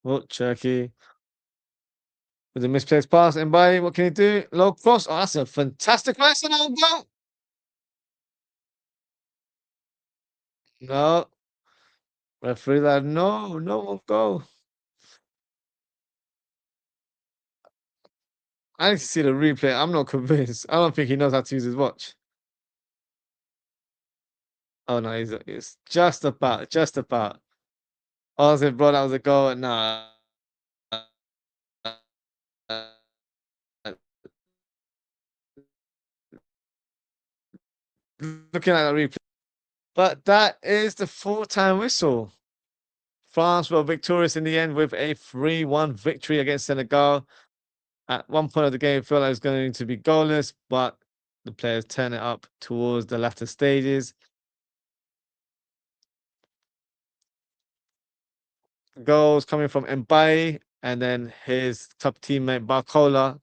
Oh, Turkey with a misplaced pass. And by what can he do? Low cross. Oh, that's a fantastic pass and on goal. No, referee that no one go. I need to see the replay. I'm not convinced. I don't think he knows how to use his watch. Oh no, it's just about, just about. I was like, bro, that was a goal. Nah. Looking at the replay. But that is the full-time whistle. France were victorious in the end with a 3-1 victory against Senegal. At one point of the game, it felt like it was going to be goalless, but the players turn it up towards the latter stages. Goals coming from Mbaye and then his top teammate Barcola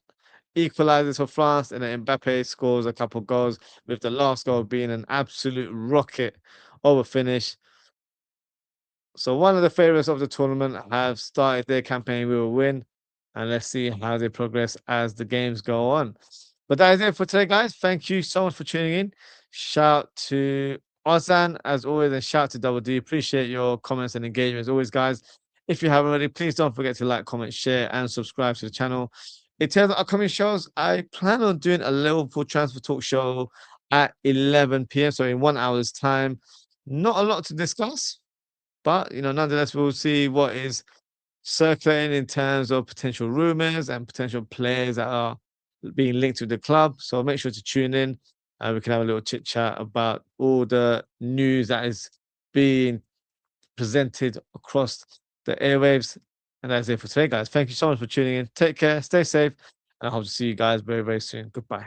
equalizes for France, and then Mbappe scores a couple goals, with the last goal being an absolute rocket of a finish. So one of the favorites of the tournament have started their campaign. We will win, and let's see how they progress as the games go on. But that is it for today, guys. Thank you so much for tuning in. Shout to Ozan as always, and shout to Double D. Appreciate your comments and engagement as always, guys. If you haven't already, please don't forget to like, comment, share, and subscribe to the channel. In terms of upcoming shows, I plan on doing a Liverpool transfer talk show at 11 p.m. So in 1 hour's time. Not a lot to discuss, but nonetheless, we'll see what is circulating in terms of potential rumors and potential players that are being linked to the club. So make sure to tune in, and we can have a little chit chat about all the news that is being presented across the airwaves. And that's it for today, guys. Thank you so much for tuning in. Take care, stay safe, and I hope to see you guys very, very soon. Goodbye.